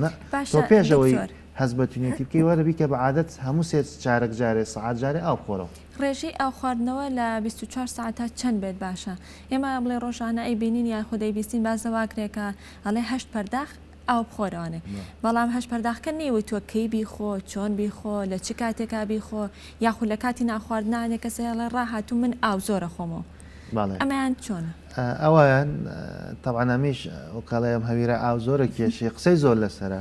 تۆ هەز بە تونێتی بکەی وەرە بیکە بە عادەت هەموو سێ چارەک جارێ سەعات جارێ ئاو بخۆرەوە. ڕێژەی ئاو خواردنەوە لە 24 ساعتا چەند بێت باشە؟ ئێمە بڵێ ڕۆژانە ئەی بینین یان خودەی بیستین بازەواکرێکە ئەڵێ 8 پەرداخ ئاو بخۆرەوانێ بەڵام 8 پەرداخکە نێوی تۆ کەی بیخۆ چۆن بیخۆ لە چ کاتێکا بیخۆ یاخود لە کاتی ناخواردنانێ کەسێ لە ڕاهاتوو من ئاو زۆرە خۆمەوە ئەمەیان چۆنە؟ ئەویان تەوانەمیش وکڵەیەم هەویرە ئاو زۆرە کێشی قسەی زۆر لەسرە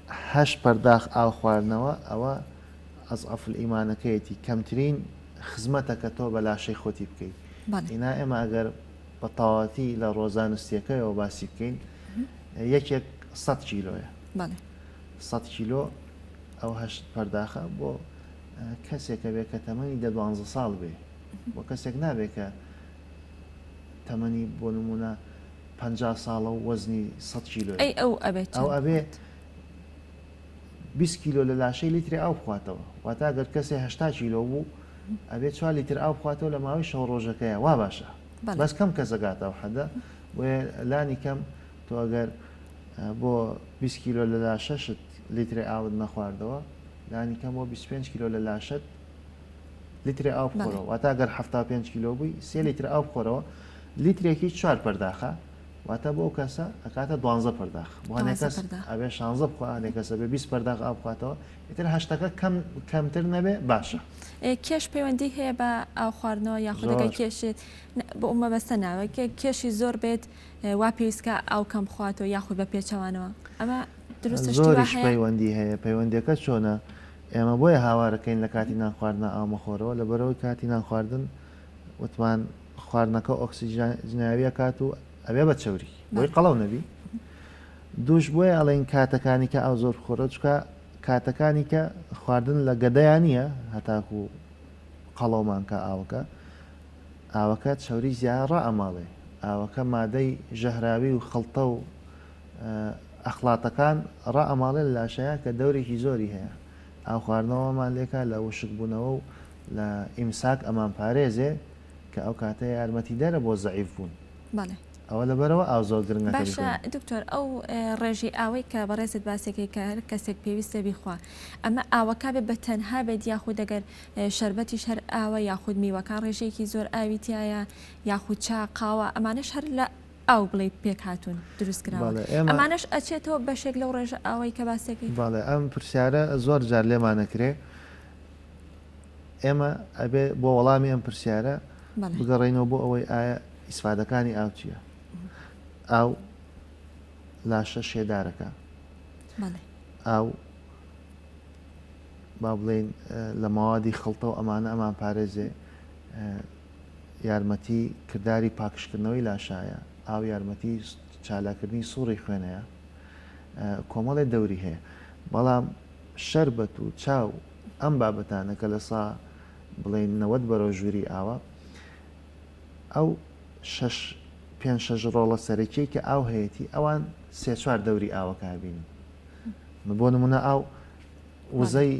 8 پەرداخ ئاو خواردنەوە ئەوە ئەزعەفل ئیمانەکەیەتی کەمترین خزمەتەکە تۆ بە لاشەی خۆتی بکەیت. ئینا ئێمە ئەگەر بە تەواوەتی لە ڕۆزانستیەکەیەوە باسی بکەین یەکێک 100 کیلۆیە 100 کیلۆ ئەو 8 پەرداخە بۆ کەسێکە بێ کە تەمەنی 12 ساڵ بێ بۆ کەسێک نابێت کە تەمەنی بۆ نمونە 50 ساڵە و وەزنی 100 کیلۆ ئەو ئەبێت 20 کیلۆ لە لاشەی لیتری ئاو بخواتەوە واتە ئەگەر کەسێ 80 کیلۆ بوو ئەبێت 4 لیتر ئاو بخواتەوە لە ماوەی شەو ڕۆژەکەیە وا باشە بەس کەم کەسەگاتەوە حەدە بۆیە لانی کەم تۆ ئەگەر بۆ 20 کیلۆ لە لاشەشت لیتری ئاوت نەخواردەوە لانی کەم بۆ 25 کیلۆ لە لاشت لیتری ئاو بخۆرەوە واتە ئەگەر 75 کیلۆ بووی 3 لیتر ئاو بخۆرەوە لیترێکی 4 پەرداخە واتە بۆ کەسە ئەکاتە 12 پەرداخ بۆ هەنێک کەس ئەبێ 16 بخوا هەنێک کەسە بێ 20 پەرداخ ئاو بخواتەوە ئیتر هەشتەکە کەمتر نەبێ باشە. کێش پەیوەندی هەیە بە ئاو خواردنەوە یاخودەکە کێشێت بۆ ئەمە بەستە ناوە کێشی زۆر بێت وا پێویستکە ئاو کەم بخواتەوە یاخود بە پێچەوانەوە ئەمە زۆریش پەیوەندی هەیە پەیوەندیەکە چۆنە ئێمە بۆیە هاوارەکەین لە کاتی نانخواردنە ئاو مەخۆرەوە لە بەرەوەی کاتی نانخواردن وتمان خواردنەکە ئۆکسیژناویە کات و ئەبێ بە چەوری بۆی قەڵەو نەبی دووش بۆیە ئەڵێن کاتەکانی کە ئاو زۆر خۆرە چکە کاتەکانی کە خواردن لە گەدەیان نییە هەتاکو و قەڵەومان کە ئاوەکە چەوری زیاد ڕائەماڵێ ئاوەکە مادەی ژەهراوی و خەڵتە و ئەخڵاتەکان ڕائەماڵێ لە لاشەیە کە دەورێکی زۆری هەیە ئاو خواردنەوەمان لێکە لە وشک بوونەوە و لە ئیمساک ئەمان پارێزێ کە ئەو کاتە یارمەتی دەرە بۆ زەعیف بوون ئەوە لەبەرەوە ئاو زۆر گرنگە. باشە دکتۆر ئەو ڕێژی ئاوەی کە بەڕێزت باسێکی کە هەر کەسێک پێویستە بیخوا ئەمە ئاوەکە بێت بە تەنها بێت یاخود دەگەر شەربەتیش هەر ئاوە یاخود میوەکان ڕێژەیەکی زۆر ئاویتیایە یاخود چا قاوە ئەمانش هەر لە ئاو بڵێ پێک هاتوون دروستکراوە ئەمانش ئەچێتەوە بەشێک لەو ڕێژە ئاوەی کە باسێکی. باڵێ ئەم پرسیارە زۆر جار لێمانەکرێ ئێمە ئەبێ بۆ وەڵامی ئەم پرسیارە بگەڕێنەوە بۆ ئەوەی ئایا ئیسفادەکانی ئاو چییە؟ ئاو لاشە شێدارەکە ئاو با بڵێن لە ماوادی خەڵتە و ئەمانە ئەمان پارێزێ یارمەتی کردداری پاکشکردنەوەی لاشایە ئاو یارمەتی چالاکردنی سوڕی خوێنەیە کۆمەڵی دەوری هەیە بەڵام شەربەت و چاو ئەم بابەتانە کە لە سا بڵێن 90 بەرەو ژووری ئاوە ئەو 5-6 ڕۆڵە سەرەکیی کە ئاو هەیەی ئەوان 3-4 دەوری ئاوەکبینن بۆ نمونە ئاو وزەی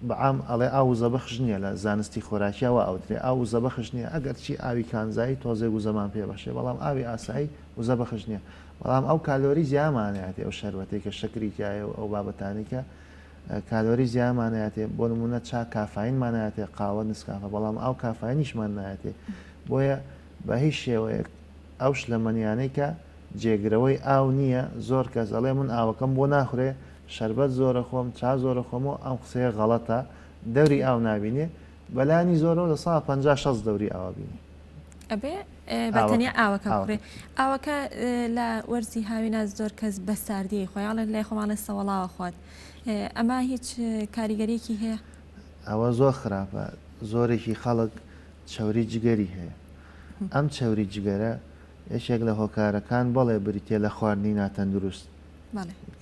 بەعام ئەڵێ ئاو وزە بەخش نییە لە زانستی خۆراکیەوە ئەودرێ ئاو وزە بەخش نییە ئەگەر چی ئاوی کانزایی تۆزێک و زەمان پێ بەشێ بەڵام ئاوی ئاسایی وزە بەخش نییە بەڵام ئەو کالۆری زیامانەتی ئەو شەربەتێک کە شەکریتیایە و ئەو بابەتانێکە کالۆری زیامانەتێ بۆ نمونە چا کافاینمانەتێ قاوە نسکافە بەڵام ئەو کافاینیشمان نایەتێ بۆیە بە هیچ شێوەیەک ئەو شلەمەنیانەی کە جێگرەوەی ئاو نییە زۆر کەس ئەڵێ من ئاوەکەم بۆ ناخورێ شەربەت زۆرە خۆم چا زۆرە خۆمەوە ئەم قسەیە غەڵەتە دەوری ئاو نبینێ بەلانی زۆرەوە لە 150-60 دەوری ئاوا بینی ئەبێ بەتەنیا ئاوەکە بڕێ ئاوەکە لە وەرزی هاوینە زۆر کەس بە ساردی خۆیاڵێت لای خۆمانە سەوەڵاوە خوات ئەمە هیچ کاریگەریەکی هەیە ئەوە زۆر خراپە زۆرێکی خەڵک چەوری جگەری هەیە ئەم چەوری جگەرە یەکێک لە هۆکارەکان بەڵێ بریتێ لە خواردنی ناتەندروست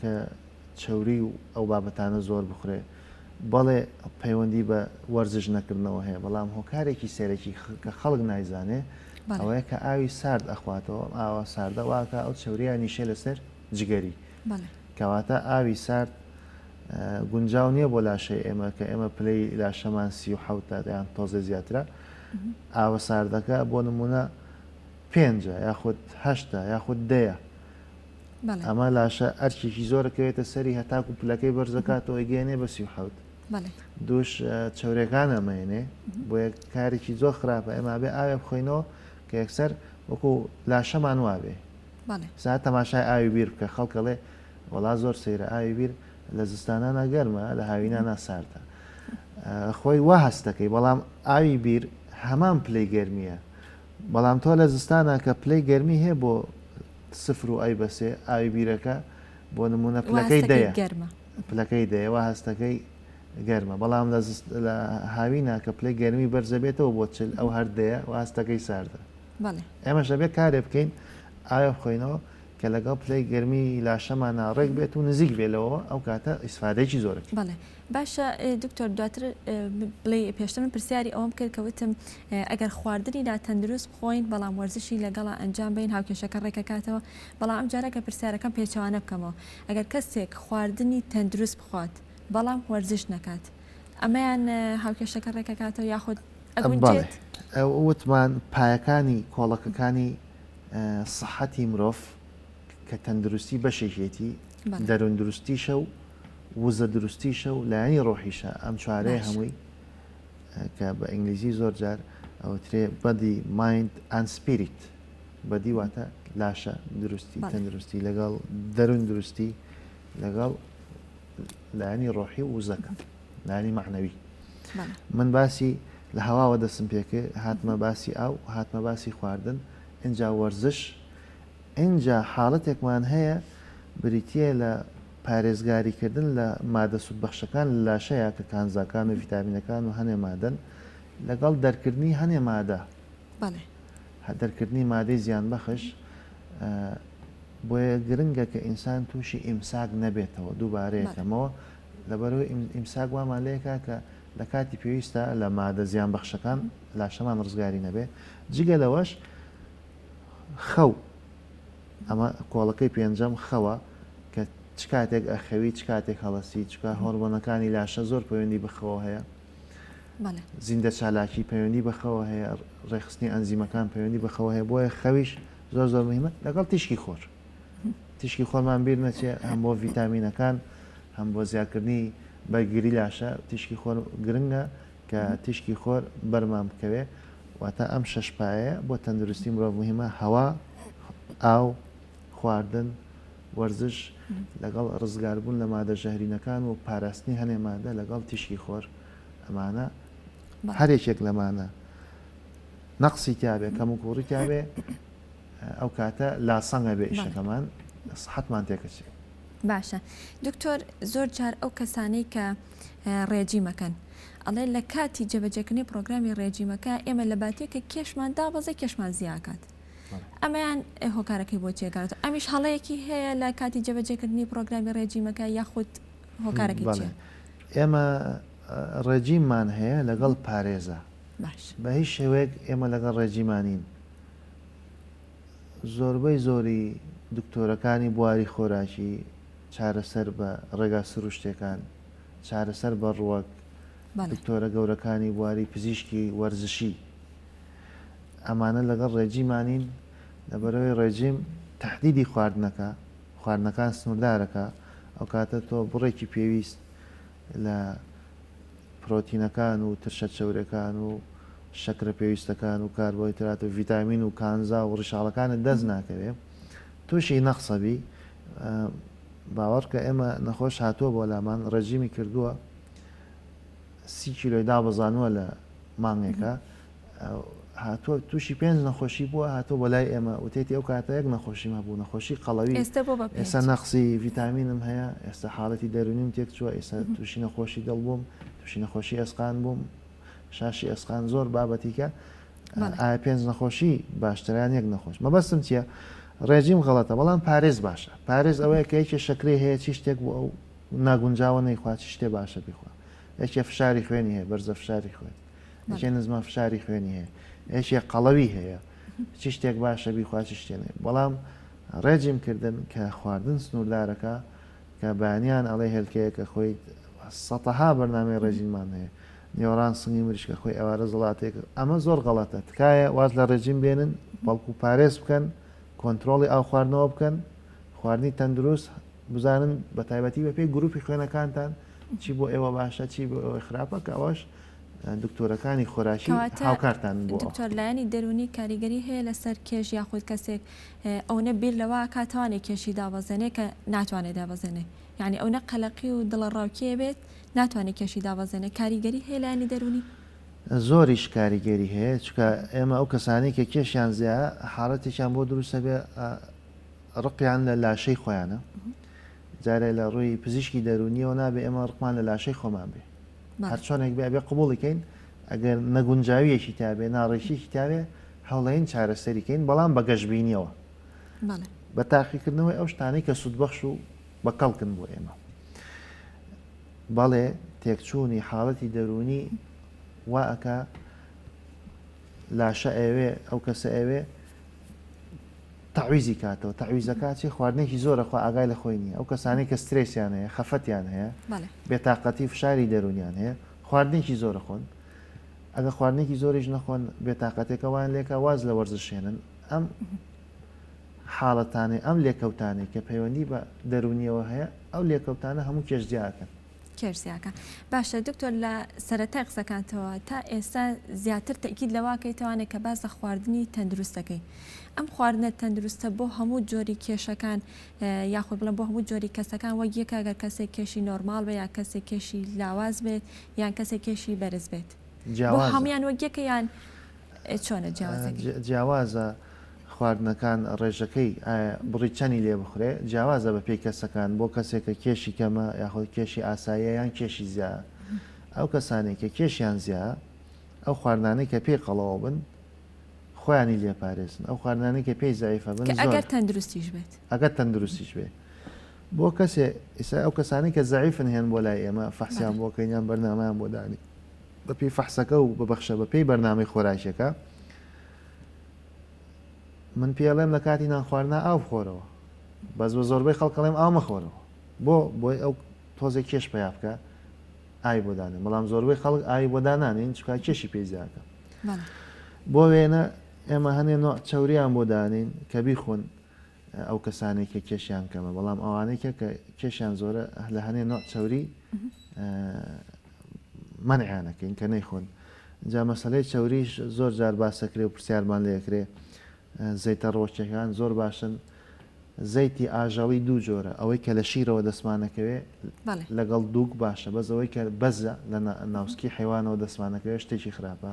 کە چەوری و ئەو بابەتانە زۆر بخورێ بەڵێ پەیوەندی بە وەرزش نەکردنەوە هەیە بەڵام هۆکارێکی سێرەکی کە خەڵک نایزانێ ئەوەیە کە ئاوی سارد ئەخواتەوە ئاوا ساردە واکە ئەو چەوریان نیشێ لەسەر جگەری کەواتە ئاوی سارد گونجاو نییە بۆ لاشەی ئێمە کە ئێمە پلەی لاشەمان 37 یان تۆزە زیاترە ئاوە ساردەکە بۆ نمونە 5 یاخود 8 یاخود 10 بەڵێ ئەمە لاشە ئەرچێکی زۆرەکەوێتە سەری هەتاکو پلەکەی بەرزەکاتەوە گەێنێ بە 37 بەڵێ دووش چاورەکان ئەمەێنێ بۆ یەک کارێکی زۆر خراپە ئێمە بێ ئاوێ بخۆینەوە کە یەکسەر وەکو لاشەمان وابێ بەڵێ ساعت تەماشای ئاوی بیر بکە خەڵکەڵێ وڵا زۆر سەیرە ئاوی بیر لە زستانانە گەرمە لە هاوینانە ساردە خۆی وا هەستەکەی بەڵام ئاوی بیر هەمان پلەی گەرمیە بەڵام تۆ لە زستانە کە پلەی گەرمی هەیە بۆ سفر و ئەی بەسێ ئاوی بیرەکە بۆ نمونە پلەکەی دەیە گەرمە پلەکەی دەیەوە هەستەکەی گەرمە بەڵام لە هاوینە کە پلەی گەرمی بەرزەبێتەوە بۆ چل ئەو هەردەیە و هەستەکەی ساردە بەڵێ ئێمە شەبێ کارێ بکەین ئایا بخۆینەوە کە لەگەڵ پلەی گەرمی لاشەمان ناڕێک بێت و نزیک بێتەوە ئەو کاتە ئیسفادەیەکی زۆرەکی بەڵێ باشە دکتۆر دواتر بڵێ پێشتر من پرسیاری ئەوم کرد کەوتم ئەگەر خواردنی لا تەندروست بخۆین بەڵام وەرزشی لەگەڵا ئەنجام بین هاوکێشەکە ڕێکەکاتەوە بەڵام ئەم جارەکە پرسیارەکەم پێچوانە بکەمەوە ئەگەر کەسێک خواردنی تەندروست بخوات بەڵام وەرزش نکات ئەمەیان هاوکێشەکە ڕێکەکاتەوە یاخود ئەگونجێت وتمان پایەکانی کۆڵەکەەکانی سەحەتی مرۆڤ کە تەندروستی بەشێکێتی دەروون دروستیشە و وزە دروستیشە و لایانی ڕۆحیشە ئەم چوارەیە هەمووی کە بە ئینگلیزی زۆر جار ئەوترێ بەدی مایند ئەن سپیریت بەدی واتە لاشە دروستی تەندروستی لەگەڵ دەروون دروستی لەگەڵ لایانی ڕۆحی و وزەکە لایانی معنەوی من باسی لە هەواوە دەستم پێکە هاتمە باسی ئاو هاتمە باسی خواردن اینجا وەرزش اینجا حاڵەتێکمان هەیە بریتە لە پارێزگاریکردن لە مادە سوودبەخشەکان لە لاشەیە کە کانزاکان و ڤیتامینەکان و هەنێ مادەن لەگەڵ دەرکردنی هەنێ مادە دەرکردنی مادەی زیان بەخش بۆیە گرنگە کە ئینسان تووشی ئیمساک نەبێتەوە دووبارەیەکەمەوە لەبەرەوەی ئیمساک وامان لەیەکە کە لە کاتی پێویستە لە مادە زیان بەخشەکان لاشەمان ڕزگاری نەبێ جگە لەوەش خەو ئەمە کۆڵەکەی پێنجەم خەوە کە چ کاتێک ئەخەوی چ کاتێک هەڵەسی چکە هۆرمۆنەکانی لاشە زۆر پەیوەندی بخەوە هەیە زیندە چالاکی پەیوەندی بخەوە هەیە ڕێخستنی ئەنزیمەکان پەیوەندی بخەوە هەیە بۆیە خەویش زۆر زۆر مهمە لەگەڵ تیشکی خۆر تیشکی خۆرمان بیر نەچێ هەم بۆ ڤیتامینەکان هەم بۆ زیادکردنی بەرگری لاشە تیشکی خۆر گرنگە کە تیشکی خۆر بەرمان بکەوێ واتە ئەم شەشپایە بۆ تەندروستی مرۆڤ مهمە هەوا ئاو خواردن وەرزش لەگەڵ ڕزگاربوون لە مادە ژەهرینەکان و پاراستنی هەنێ مادە لەگەڵ تیشکی خۆر ئەمانە هەرێکێک لەمانە نەقسی تیاابێ کەم و کوڕی تیاابێ ئەو کاتە لاسەنگە بێ ئیشەکەمان سەحەتمان تێکەچێت باشە دکتۆر زۆر جار ئەو کەسانەی کە ڕێجیمەکەن ئەڵێ لە کاتی جەبەجێکردنی پرۆگرامی ڕێجیمەکە ئێمە لە باتیەکە کێشمان دابەزە کێشمان زیاکات ئەمەیان هۆکارەکەی بۆ چێگات ئەمیش هەڵەیەکی هەیە لە کاتی جەبەجێکردنی پرۆگرامی ڕێجیمەکە یاخود هۆکارەکەی چیە؟ ئێمە ڕێجیممان هەیە لەگەڵ پارێزە بە هیچ شێوەیەک ئێمە لەگەڵ ڕێجیمانین زۆربەی زۆری دکتۆرەکانی بواری خۆراکی چارەسەر بە ڕێگا سروشتەکان چارەسەر بە ڕووەک دکتۆرە گەورەکانی بواری پزیشکی وەرزشی ئەمانە لەگەڵ ڕێجیمانین لەبەرەوەی ڕێجیم تهدیدی خواردنەکان سنووردارەکە ئەو کاتە تۆ بڕێکی پێویست لە پرۆتینەکان و ترشە چەورەکان و شەکرە پێویستەکان و کاربۆهیدرات و ڤیتامین و کانزا و ڕیشاڵەکانت دەست ناکەوێت تووشی نەخسەبی باوەڕ کە ئێمە نەخۆش هاتووە بۆ لامان ڕێژیمی کردووە 30 کیلۆی دابەزانووە لە مانگێکە هاتووە تووشی 5 نەخۆشی بووە هاتووە بۆ لای ئێمە وتێتی ئەو کاتەیەک نەخۆشی مەبوو نەخۆشی قەڵەوی ئێستا نەخسی ڤیتامینم هەیە ئێستا حاڵەتی دەرونیم تێک چووە ئێستا تووشی نەخۆشی دڵ بووم تووشی نەخۆشی ئەسقان بووم شاشی ئەسقان زۆر بابەتیکە ئایا 5 نەخۆشی باشتران یەک نەخۆش مەبەستم چییە؟ ڕێژیم غەڵەتە بەڵام پارێز باشە پارێز ئەوەیە کە یەکێ شەکرێ هەیە چی شتێک بۆ ئەو ناگونجاوە نەیخوا چی شتێ باشە بیخوا یەکێ فشاری خوێنی هەیە بەرزە فشاری خوێن یەکێ نزمە فشاری خوێنی هەیە یەکێ قەڵەوی هەیە چی شتێک باشە بیخوا چی شتێنێ بەڵام ڕێجیم کردن کە خواردن سنووردارەکە کە بەیانیان ئەڵێ هێلکەیەکە خۆی سەتەها بەرنامەی ڕێژیمان هەیە نیۆران سنگی مریشکە خۆی ئەوارە زڵاتێک ئەمە زۆر غەڵەتە تکایە واز لە ڕێجیم بێنن بەڵکو پارێز بکەن کۆنتترۆڵی ئاو خواردنەوە بکەن خواردنی تەندروست بزانن بە تایبەتی بە پێی گروپی خوێنەکانتان چی بۆ ئێوە باشە چی بۆ ئەوەی خراپە کە ئەوەش دکتۆرەکانی خۆراشی هاوکارتان بووە. دکتۆر لایەنی دەرونی کاریگەری هەیە لەسەر کێژ یاخود کەسێک ئەوە بیر لەوە کاتوانێت کێشی دابەزێنێ کە ناتوانێت دابەزێنێ یعنی ئەو نە قەلەقی و دڵە ڕاوکیە بێت ناتوانێت کێشی دابەزێنێ کاریگەری هەیە لایەنی دەرونی زۆریش کاریگەری هەیە چکە ئێمە ئەو کەسانی کە کێشیان زیە حاڵەتێکیان بۆ دروستە بێ ڕقیان لە لاشەی خۆیانە جارێ لە ڕووی پزیشکی دەرونیەوە نابێ ئێمە ڕقمان لە لاشەی خۆمان بێ هەر چۆنێک بێ بێ قبوڵیکەین ئەگەر نەگونجاویەکی تابێ ناڕێکیشی تاوێ هەوڵەین چارەسەریکەین بەڵام بە گەشتبینیەوە بە تاقیکردنەوەی ئەو شتانەی کە سوودبەخش و بەکەڵکن بۆ ئێمە بەڵێ تێکچوونی حاڵەتی دەرونی واکە لاشە ئەوێ ئەو کەسە ئەوێ تەعویزی کاتەوە تەعویزەکاتی خواردنێکی زۆرەخوا ئاگای لە خۆی نیە ئەو کەسانی کە سترێسیان هەیە خەفەتیان هەیە بێتاقەتی فشاری دەرونیان هەیە خواردنێکی زۆرە خۆن ئەگە خواردنێکی زۆریش نەخۆن بێتاقەتێکەوەیان لێکە واز لە وەرزشێنن ئەم حاڵەتانێ ئەم لێکەوتانێک کە پەیوەندی بە دەرونیەوە هەیە ئەو لێکەوتانە هەموو کێشجیاکەن کێرسیاکە باشە دکتۆر لە سەرەتای قسەکانتەوە تا ئێستا زیاتر تەکید لەواکەیتوانێت کە باز لە خواردنی تەندروستەکەی ئەم خواردنە تەندروستە بۆ هەموو جۆری کێشەکان یاخود بڵم بۆ هەموو جۆری کەسەکان وەک یەک ئەگەر کەسێک کێشی نۆرمال بێت یا کەسێک کێشی لاواز بێت یان کەسێک کێشی بەرز بێت بۆ هەمویان وەک یەکەیان چۆنە جیاوازە خواردنەکان ڕێژەکەی بڕی چەنی لێ بخورێ جیاوازە بە پێی کەسەکان بۆ کەسێکە کێشی کەمە یاخۆی کێشی ئاساییە یان کێشی زیە ئەو کەسانێک کە کێشیان زیە ئەو خواردانەی کە پێی قەڵەوە بن خۆیانی لێپارێزن ئەو خواردانەی کە پێی زایفە بن ئەگەر تەندروستیش بێت ئەگەر تەندروستیش بێت بۆ کەسێ ئێستا ئەو کەسانی کە زایفن هێن بۆ لای ئێمە فەحسیان بۆکەینیان بەرنامەیان بۆ دانی بە پێی فەحسەکە و ببەخشە بە پێی بەرنامەی خۆراشیەکە من پێڵێم لە کاتی نان خواردنا ئاو بخۆرەوە بەس بە زۆربەی خەڵکەڵێم ئاو مەخۆرەوە بۆی ئەو تۆزێک کێش پیا بکە ئای بۆ دانێ بەڵام زۆربەی خەڵک ئای بۆ دانانین چکە کێشی پێیزیاکە بۆ وێنە ئێمە هەنێ نوع چاوریان بۆ دانین کە بیخۆن ئەو کەسانێک کە کێشیان کەمە بەڵام ئەوانەیەکە کە کێشیان زۆرە لە هەنێ نوع چاوری منعیانەکەین کە نەیخۆن جا مەسەلەی چاوریش زۆر جار باسەکرێ و پرسیارمان لێکرێ زەیتە ڕۆژچەکان زۆر باشن زەیتی ئاژەڵی دوو جۆرە ئەوەی کە لە شیرەوە دەسمانەکەوێ لەگەڵ دووک باشە بەس ئەوەی کە بەزە لە ناوسکی حیوانەوە دەسمانەکەوێ شتێکی خراپە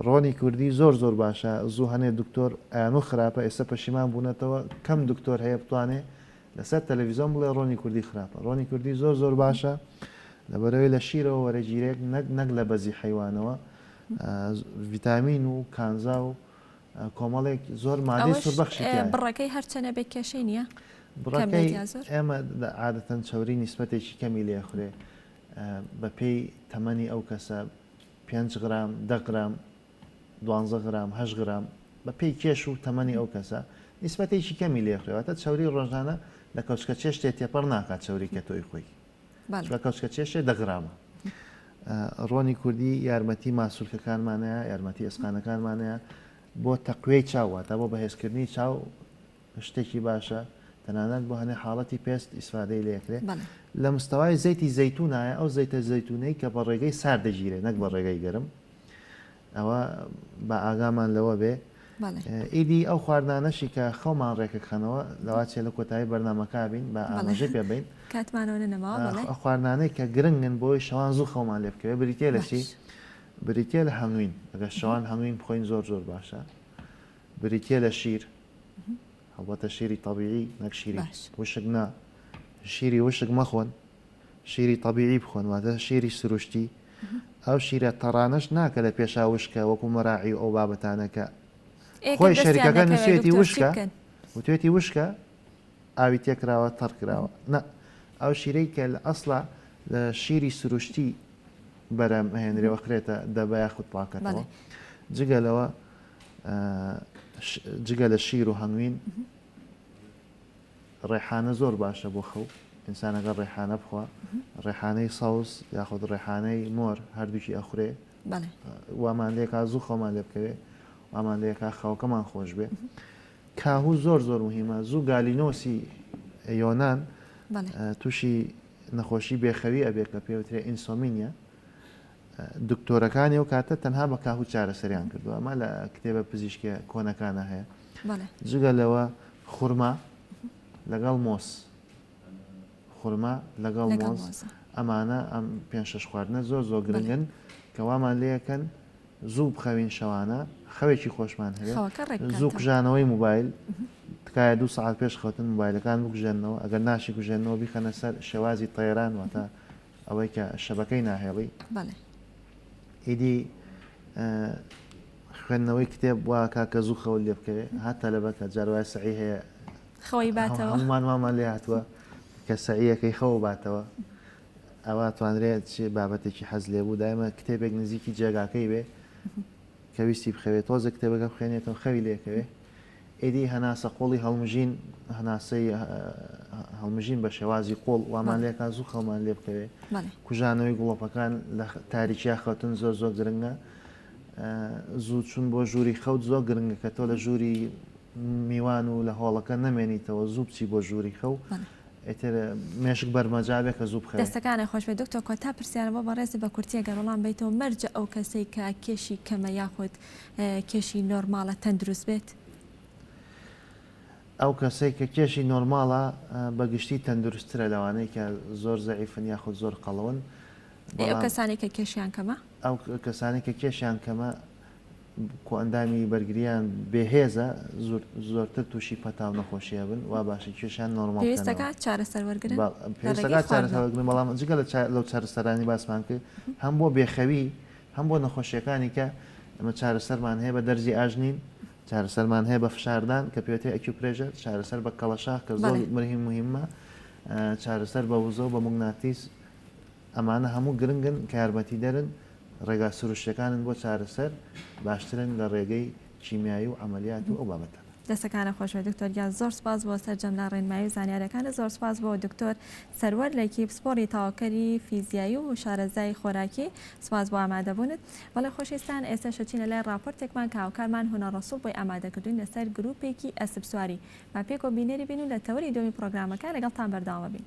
ڕۆنی کوردی زۆر زۆر باشە زوو هەنێ دکتۆر ئایان و خراپە ئێستا پەشیمان بوونەتەوە کەم دکتۆر هەیە بتوانێ لەسەر تەلەڤیزۆن بڵێ ڕۆنی کوردی خراپە ڕۆنی کوردی زۆر زۆر باشە لەبەرەوەی لە شیرەوە وەرەگیرێک نەک لە بەزی حیوانەوە ڤیتامین و کانزا و کۆمەڵێک زۆر مادەی سووربەخشی بڕەکەی هەرچەنە بێت کێشەی نییە بڕەکەی ئێمە عادەتەن چاوری نیسبەتێکی کەمی لێ خوێ بە پێی تەمەنی ئەو کەسە 5 غرام 10 غرام 12 غرام 8 غرام بە پێی کێش و تەمەنی ئەو کەسە نیسبەتێکی کەمی لێ خوێواتە چاوری ڕۆژانە لە کەوچکە چێش تێپەر ناکات چاوری کە تۆی خۆی کەوچکە چێشێ 10 غرامە ڕۆنی کوردی یارمەتی ماسوولکەکانمانەیە یارمەتی ئەسقانەکانمانەیە بۆ تەقوێی چاواتە بۆ بەهێزکردنی چاو شتێکی باشە تەنانەت بۆ هەنێ حاڵەتی پێست ئیسفادەی لێکرێ لە مستەوای زەیتی زەیتونایە ئەو زەیتە زەیتونەی کە بە ڕێگەی سار دەگیرێ نەک بە ڕێگەی گەرم ئەوە بە ئاگامان لەوە بێ ئیدی ئەو خواردانەشی کە خەومان ڕێکەکەنەوە لەوا چێ لە کۆتایی بەرنامەکە بین بە ئاماژە پێبین ئەو خواردانەی کە گرنگن بۆی شەوان زوو خەومان لێ بکەوێ بریتێ لە چی بریتێ لە هەنگوین ئەگە شەوان هەنگوین بخۆین زۆر زۆر باشە بریتێ لە شیر هەڵبەتە شیری طبیعی نەک شیری وشک نا شیری وشک مەخۆن شیری طبیعی بخۆن واتە شیری سروشتی ئەو شیرە تەڕانەش ناکە لە پێشا وشکە وەکو مەراعی ئەو بابەتانەکە خۆی شەریکەکە نووسێتی وشکە وتێتی وشکە ئاوی تێکراوە تەڕ کراوە نە ئەو شیرەی کە لە ئەسڵە لە شیری سروشتی بەرەم هێنرێەوە کرێتە دەبە خودت پاکەتەوە جگەلەوە جگە لە شیر و هەنگوین ڕێحانە زۆر باشە بۆ خەو ئینسانەکە ڕێحانە بخوا ڕێحانەی ساوس یاخود ڕێحانەی مۆر هەردووکی ئەخورێ وامان لێکا زوو خەومان لێ بکەوێ وامان لێکا خەوکەمان خۆش بێ کاهوو زۆر مهمە زوو گالینۆسی یۆناان بەڵێ تووشی نەخۆشی بێخەوی ئەبێت کە پێوترێ ئینسۆمینە دکتۆرەکانی و کاتە تەنها بە کاهوو چارەسەریان کردووە ئەمە لە کتێبە پزیشکە کۆنەکانە هەیە بەڵێ جگە لەوە خورما لەگەڵ مۆس خورما لەگەڵ مۆز ئەمانە ئەم پێ شەش خواردنە زۆر گرنگن کە وامان لەکەن زوو بخەوین شەوانە خەوێکی خۆشمان هەیە زوو کوژانەوەی موبایل تکایە 2 ساعت پێش خەوتن موبایلەکان بکوژێنەوە ئەگەر ناشی کوژێنەوە بیخەنە سەر شێوازی تەیران واتە ئەوەی کە شەبەکەی ناهێڵی ئیدی خوێندنەوەی کتێب وا کاکە زوو خەوت لێ بکەوێ هاتە لە بەکە جاروای سعی هەیە خەوەی باتەوە هەمومان مامان لێ هاتووە کە سعیەکەی خەوە باتەوە ئەوە توانرێت چی بابەتێکی حەز لێ بوو دایمە کتێبێک نزیکی جێگاکەی بێ کە ویستی بخەوێت تۆزە کتێبەکە بخێنێتەوە خەوی لێکەوێ ئیدی هەناسە قۆڵی هەڵمژین هەناسەی هەڵمژین بە شێوازی قۆڵ وامان لێکان زوو خەڵمان لێ بکەوێ کوژانەوەی گوڵۆپەکان لە تاریکیا خەوتن زۆر گرنگە زوو چون بۆ ژووری خەوت زۆر گرنگە کە تۆ لە ژووری میوان و لە هۆڵەکە نەمێنیتەوە زوو بچی بۆ ژووری خەو ئێتر مێشک بەرمەجابێک کە زوو بخێت دەستەکانی خۆش بێ دکتۆر کۆتا پرسیارەوە بەڕێزی بە کورتیە گەڕۆڵان بیتەوە مەرجە ئەو کەسەی کە کێشی کەمە یاخود کێشی نۆرمالە تەندروست بێت ئەو کەسێک کە کێشی نۆرماڵە بەگشتی تەندروسترە لەوانەیە کە زۆر زەعیفن یاخود زۆر قەڵەون ئەو کەسانی کە کێشیان کەمە ئەو کەسانی کە کێشیان کەمە ئەندامی بەرگریان بێهێزە زۆرتر تووشی پەتاو نەخۆشیە بن وا باشی کێشیان نۆرمال پێویستەکە چارەسەر وەرگرن پێویستەکە چارەسەرگرن بەڵام جگە لەو چارەسەرانی باسمان کرد هەم بۆ بێخەوی هەم بۆ نەخۆشیەکانی کە ئەمە چارەسەرمان هەیە بە دەرزی ئاژنین چارەسەرمان هەیە بە فشاردان کە پێوتێ ئەکیوپرێژە چارەسەر بە کەڵەشاخ کە زۆر مهمە چارەسەر بە وزە و بە موگناتیس ئەمانە هەموو گرنگن کە یارمەتی دەرن ڕێگا سروشتەکانن بۆ چارەسەر باشترن لە ڕێگەی کیمیایی و عملیات و ئەو بابەتە دەستەکانە خۆش بێ دکتۆر زۆر سپاس بۆ سەرجەم لە ڕێنمایی و زانیاریەکانە زۆر سپاس بۆ دکتۆر سەروەر لە کیپ سپۆری تاواکەری فیزیایی و شارەزای خۆراکی سپاس بۆ ئامادەبوونت بەڵێ خۆشویستان ئێستا شەچینە لای راپۆرتێکمان کە هاوکارمان هونەڕەسوڵ بۆی ئامادەکردوین لەسەر گروپێکی ئەسب سواری با پێک و بینێری بین و لە تەوەری دومی پرۆگرامەکە لەگەڵتان بەرداوە بین.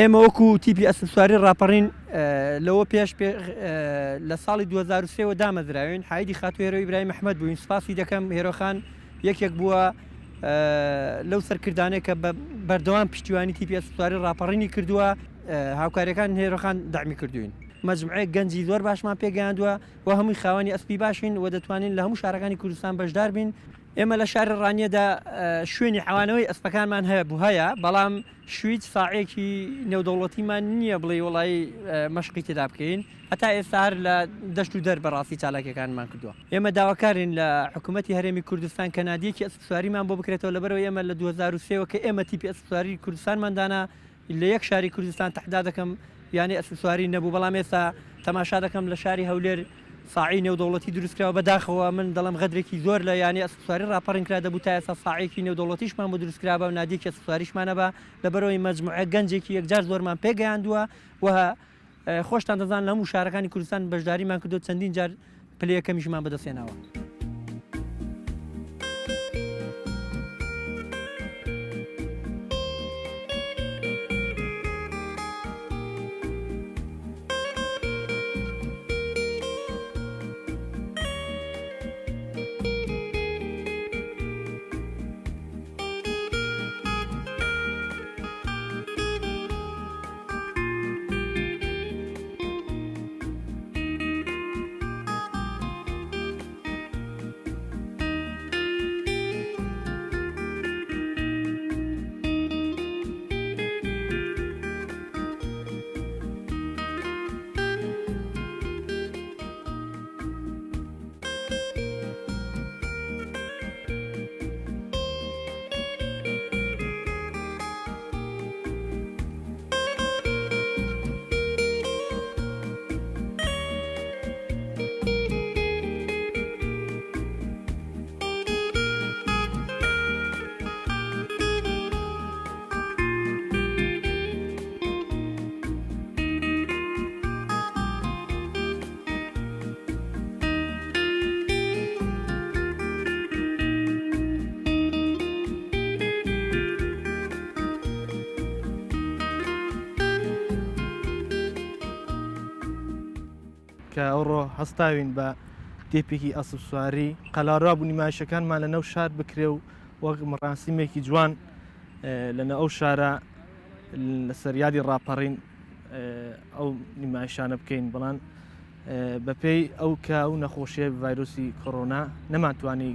ئێمە وەکو تیپی ئەسب سواری ڕاپەڕین لەوە پێش لە ساڵی 2023 دامەزراوین حایدی خاتوو هێرۆ ئیبراهیم ئەحمەد بووین سپاسی دەکەم هێرۆخان یەکێک بووە لەو سەرکردانەیە کە بەردەوام پشتیوانی تیپی ئەسب سواری ڕاپەڕینی کردووە هاوکاریەکان هێرۆخان داعمی کردوین مەجموعەیەک گەنجی زۆر باشمان پێگەیاندووە و هەمووی خاوەنی ئەسپی باشین و دەتوانین لە هەموو شارەکانی کوردستان بەشدار بین. ئێمە لە شاری ڕانیەدا شوێنی حەوانەوەی ئەسپەکانمان هەیە بوو هەیە بەڵام شویت ساعێکی نێودەوڵەتیمان نییە بڵێ وڵی مەشقی تێدا بکەین هەتا ئێستا هەر لە دەشت و دەر بەڕاستی چالاکیەکانمان کردووە. ئێمە داواکارین لە حکوومەتی هەرێمی کوردستان کە نادیەکی ئەسب سواریمان بۆ بکرێتەوە لەبەرەوە ئێمە لە 2023 کە ئێمە تیپی ئەسب سواری کوردستانماندانا لە یەک شاری کوردستان تەحدا دەکەم یانی ئەسب سواری نەبوو بەڵام ئێستا تەماشا دەکەم لە شاری هەولێر ساعی نێودەوڵەتی دروستکراوە بەداخەوە من دەڵم غەدرێکی زۆر لە ینی ئەسسواری ڕاپەڕینکرا دەبوو تا ئێستا ساعێکی نێودەوڵەتیشمان بۆ دروستکرابە و نادێکی ئەسسواریشمانە بە لەبەرەوەی مەجموعە گەنجێکی یەکجار زۆرمان پێگەیاندووە و خۆشتان دەزان لە هەموو شارەکانی کوردستان بەشداریمان کردو چەندین جار پلەیەکەمیشمان بەدەستێناوە. کە ئەوڕۆ هەستاوین بە تێپێکی ئەسب سواری قەلارا بوو نیمایشەکانمان لەنەو شار بکرێ و وەک مڕاستیمێکی جوان لەنە ئەو شارە لەسەر یادی ڕاپەڕین ئەو نیمایشانە بکەین بەڵام بەپێی ئەو کە ئەو نەخۆشیە ڤایرۆسی کۆڕۆنا نەماتوانی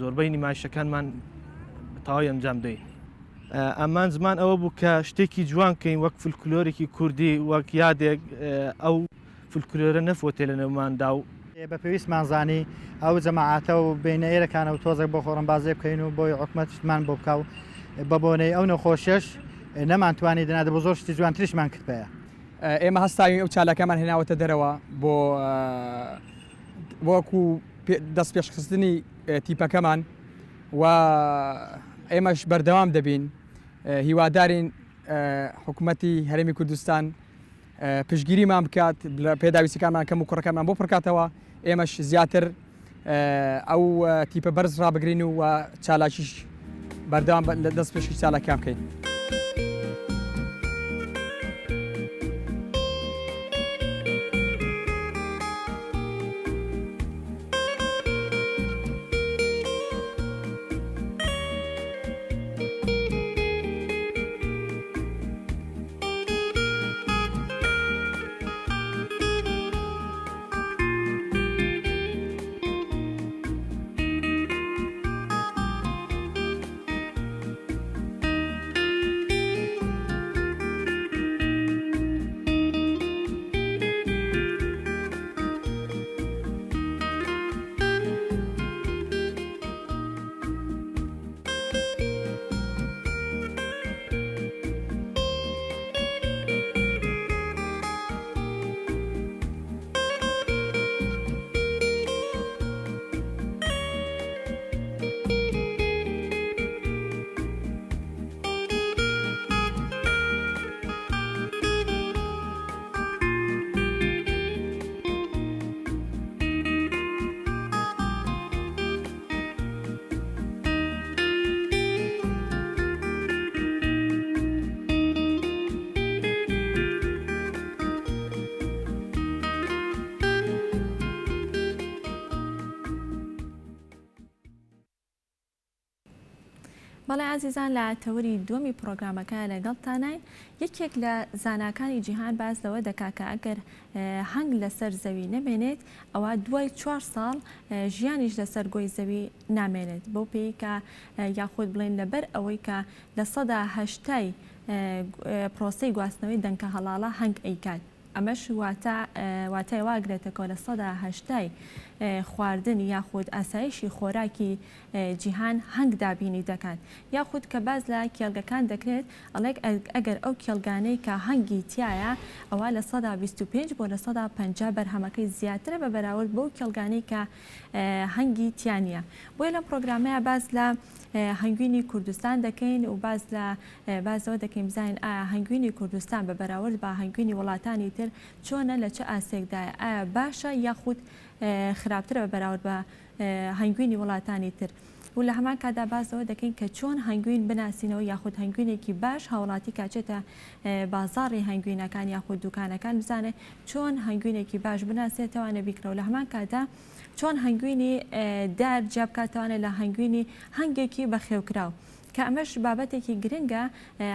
زۆربەی نیمایشەکانمان تەواوی ئەنجام دەین. ئەمان زمان ئەوە بوو کە شتێکی جوان کەین وەک فولکلۆرێکی کوردی وەک یادێک ئەو فولکلۆرە نەفۆتێ لە نێوماندا و بە پێویستمان زانی ئەو جەماعاتە و بینە ئێرەکانە و تۆزێک بۆ خۆڕەمبازی بکەین و بۆی حکومەتمان بۆ بکاو بە بۆنەی ئەو نەخۆشیەش نەمانتوانی دەنادە بۆ زۆر شتی جوانتریشمان کرد پێەیە. ئێمە هەستاوین ئەو چالەکەمان هێناوەتە دەرەوە بۆ وەکو دەست پێشخستنی تیپەکەمان و ئێمەش بەردەوام دەبین هیوادارین حکوومەتی هەرێمی کوردستان پشگیریمان بکات پێداویستەکانمان کەم و کوڕەکەمان بۆ پڕکاتەوە ئێمەش زیاتر ئەو تیپە بەرز ڕابگرین و چالاکیش بەردەوام دەست پێشی چالاکیان بکەین. بەڵێ عزیزان لە تەوری دووەمی پرۆگرامەکە لەگەڵتانین یەکێک لە زاناکانی جیهان باز لەوە دەکا کە ئەگەر هەنگ لەسەر زەوی نەبێنێت ئەوە دوای 4 ساڵ ژیانیش لەسەر گۆی زەوی نامێنێت بەو پێی کە یاخود بڵێن لەبەر ئەوەی کە لە 80% پرۆسەی گواستنەوەی دەنگە هەڵاڵە هەنگ ئەیکات ئەمەش واتای واگرێتەکەەوە لە سەدا هەشتای خواردن یاخود ئاسایشی خۆراکی جیهان هەنگ دابینی دەکات یاخود کە باز لە کێڵگەکان دەکرێت ئەڵێک ئەگەر ئەو کێڵگانەی کە هەنگی تایە ئەوە لە سەدا 25 بۆ لە سەدا 50 بەرهەمەکەی زیاترە بە بەراورد بەو کێڵگانەی کە هەنگی تیانە بۆیە لەم پرۆگرامەیە باز لە هەنگوینی کوردستان دەکەین و بازەوە دەکەین بزانین ئایا هەنگوینی کوردستان بە بەراورد بە هەنگوینی وڵاتانی تر چۆنە لە چه ئاسێکدایە ئایا باشە یاخود خراپترە بە بەراورد بە هەنگوینی وڵاتانی تر و لە هەمان کادا بازەوە دەکەین کە چۆن هەنگوین بناسینەوە یاخود هەنگوینێکی باش هاوڵاتی کاچێتە بازاڕی هەنگوینەکان یاخود دوکانەکان بزانێت چۆن هەنگوینێکی باش بناسێتەوانە بیکرەوە لە هەمان کادا چۆن هەنگوینی دار جیابکاتوانێت لە هەنگوینی هەنگێکی بەخێوکراو کە ئەمەش بابەتێکی گرنگە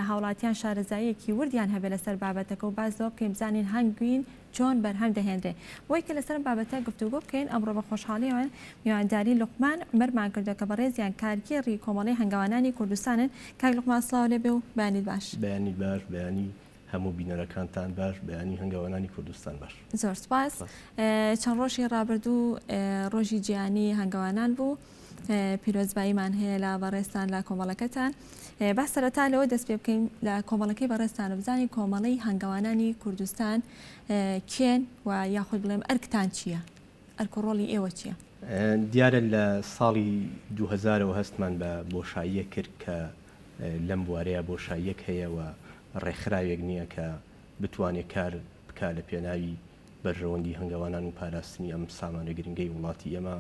هاوڵاتیان شارەزاییەکی وردیان هەبێت لەسەر بابەتەکە و بازەوە بکەین بزانین هەنگوین چۆن بەرهەم دەهێنرێ بۆی کە لەسەر بابەتە گفتوگۆ بکەین ئەمڕۆ بە خۆشحاڵیەوەن میوانداری لوقمان مەرمان کردووە کە بەڕێزیان کارگێڕی کۆمەڵی هەنگاوانانی کوردستانن کاک لوقمان سڵاو لێبێ و بەیانیت باش بەیانی باش بەیانی هەموو بینەرەکانتان باش بەیانی هەنگاوانانی کوردستان باش زۆر سپاس چەند ڕۆژی ڕابردوو ڕۆژی جیهانی هەنگاوانان بوو پیرۆزباییمان هەیە لە بەڕێستان لە کۆمەڵەکەتان با سەرەتا لەوە دەست پێ بکەین لە کۆمەڵەکەی بەڕێستان و بزانین کۆمەڵەی هەنگاوانانی کوردستان کێن و یاخود بڵێم ئەرکتان چییە؟ ئەرکڕۆڵی ئێوە چییە؟ دیارە لە ساڵی 2000 هەستمان بە بۆشاییە کرد کە لەم بوارەیە بۆشاییەک هەیە و ڕێکخراوێک نییە کە بتوانێت کار بکە لە پێناوی بەرژەوەندی هەنگاوانان و پاراستنی ئەم سامانە گرنگەی وڵاتی ئێمە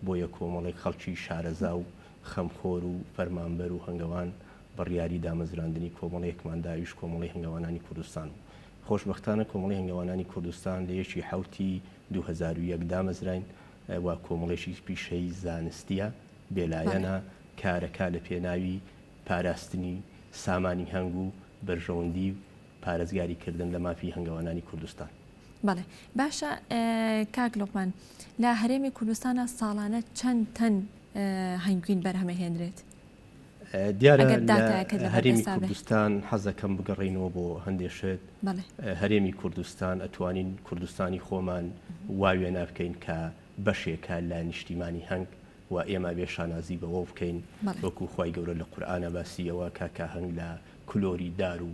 بۆیە کۆمەڵێک خەڵکی شارەزا و خەمخۆر و فەرمانبەر و هەنگاوان بڕیاری دامەزراندنی کۆمەڵەیەکمان داویش کۆمەڵی هەنگاوانانی کوردستان و خۆشبەختانە کۆمەڵی هەنگاوانانی کوردستان لە یەکی حوتی 2001 دامەزراین و کۆمەڵێکی پیشەی زانستیە بێلایەنە کارەکە لە پێناوی پاراستنی سامانی هەنگ و بەرژەوەندی و پارێزگاریکردن لە مافی هەنگاوانانی کوردستان. بەڵێ باشە کاک لوقمان لە هەرێمی کوردستانە ساڵانە چەند تەن هەنگوین بەرهەمەهێنرێت؟ دیارە هەرێمی کوردستان حەزەکەم بگەڕێنەوە بۆ هەندێشت هەرێمی کوردستان ئەتوانین کوردستانی خۆمان واوێ نابکەین کە بەشێکە لە نیشتیمانی هەنگ و ئێمە بێشانازی بەوە بکەین وەکو خوای گەورە لە قورئانە باسیەوە کاکە هەنگ لە کلۆری دار و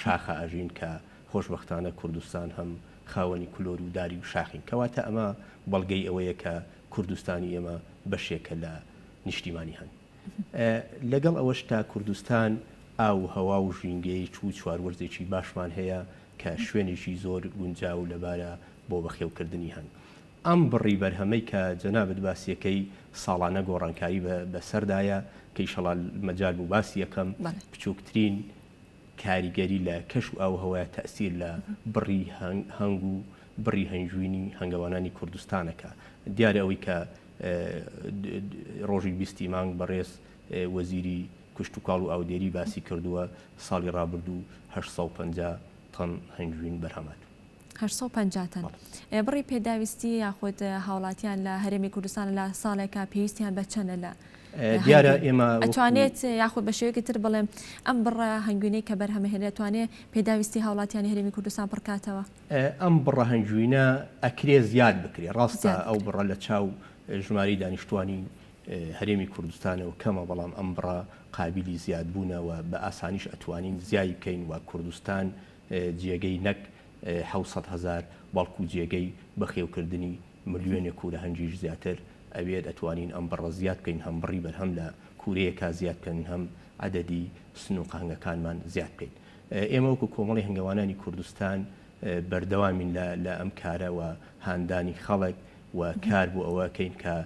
شاخە ئاژین کە خۆشبەختانە کوردستان هەم خاوەنی کلۆر و داری و شاخین کەواتە ئەمە بەڵگەی ئەوەیە کە کوردستانی ئێمە بەشێکە لە نیشتیمانی هەنگ. لەگەڵ ئەوەش تا کوردستان ئاو هەوا و ژینگەی چوو چواروەرزێکی باشمان هەیە کە شوێنێکی زۆر گونجاو لەبارە بۆ بەخێوکردنی هەنگ. ئەم بڕی بەرهەمەی کە جەنابەت باسیەکەی ساڵانە گۆڕانکاری بەسەردایە کە ئیشەڵا مەجال بوو باسی یەکەم بچووکترین کاریگەری لە کەش و ئاو هەوایە تەئسیر لە بڕی هەنگ و بڕی هەنگوینی هەنگاوانانی کوردستانەکە دیارە ئەوەی کە ڕۆژی 20 مانگ بەڕێز وەزیری کوشت و کاڵ و ئاودێری باسی کردووە ساڵی ڕابردوو 850 تەن هەنگوین بەرهەمات 850 تەن بڕی پێداویستی یاخود هاوڵاتیان لە هەرێمی کوردستان لە ساڵێکە پێویستیان بە چەندە لە دیارە ئێمە ئەتوانێت یاخود بە شێوەیەکی تر بڵێم ئەم بڕە هەنگوینەی کە بەرهەمەهێنێت توانێت پێداویستی هاوڵاتیانی هەرێمی کوردستان پڕکاتەوە ئەم بڕە هەنگوینە ئەکرێ زیاد بکرێ ڕاستە ئەو بڕە لە چاو ژماری دانیشتوانی هەرێمی کوردستانەوە کەمە بەڵام ئەم بڕە قابلی زیاد بوونەوە بە ئاسانیش ئەتوانین زیای بکەین و کوردستان جێگەی نەک 700,000 بەڵکو جێگەی بەخێوکردنی ملیۆنێک و لە هەنجیش زیاتر ئەوێت ئەتوانین ئەم بڕە زیاد بکەین هەم بڕی بەرهەم لە کوورەیەکە زیاد بکەین هەم عەدەدی سنووق هەنگەکانمان زیاد بکەین. ئێمە وەکو کۆمەڵی هەنگاوانانی کوردستان بەردەوامین لە ئەم کارەوە هاندانی خەڵک و کار بۆ ئەوەکەین کە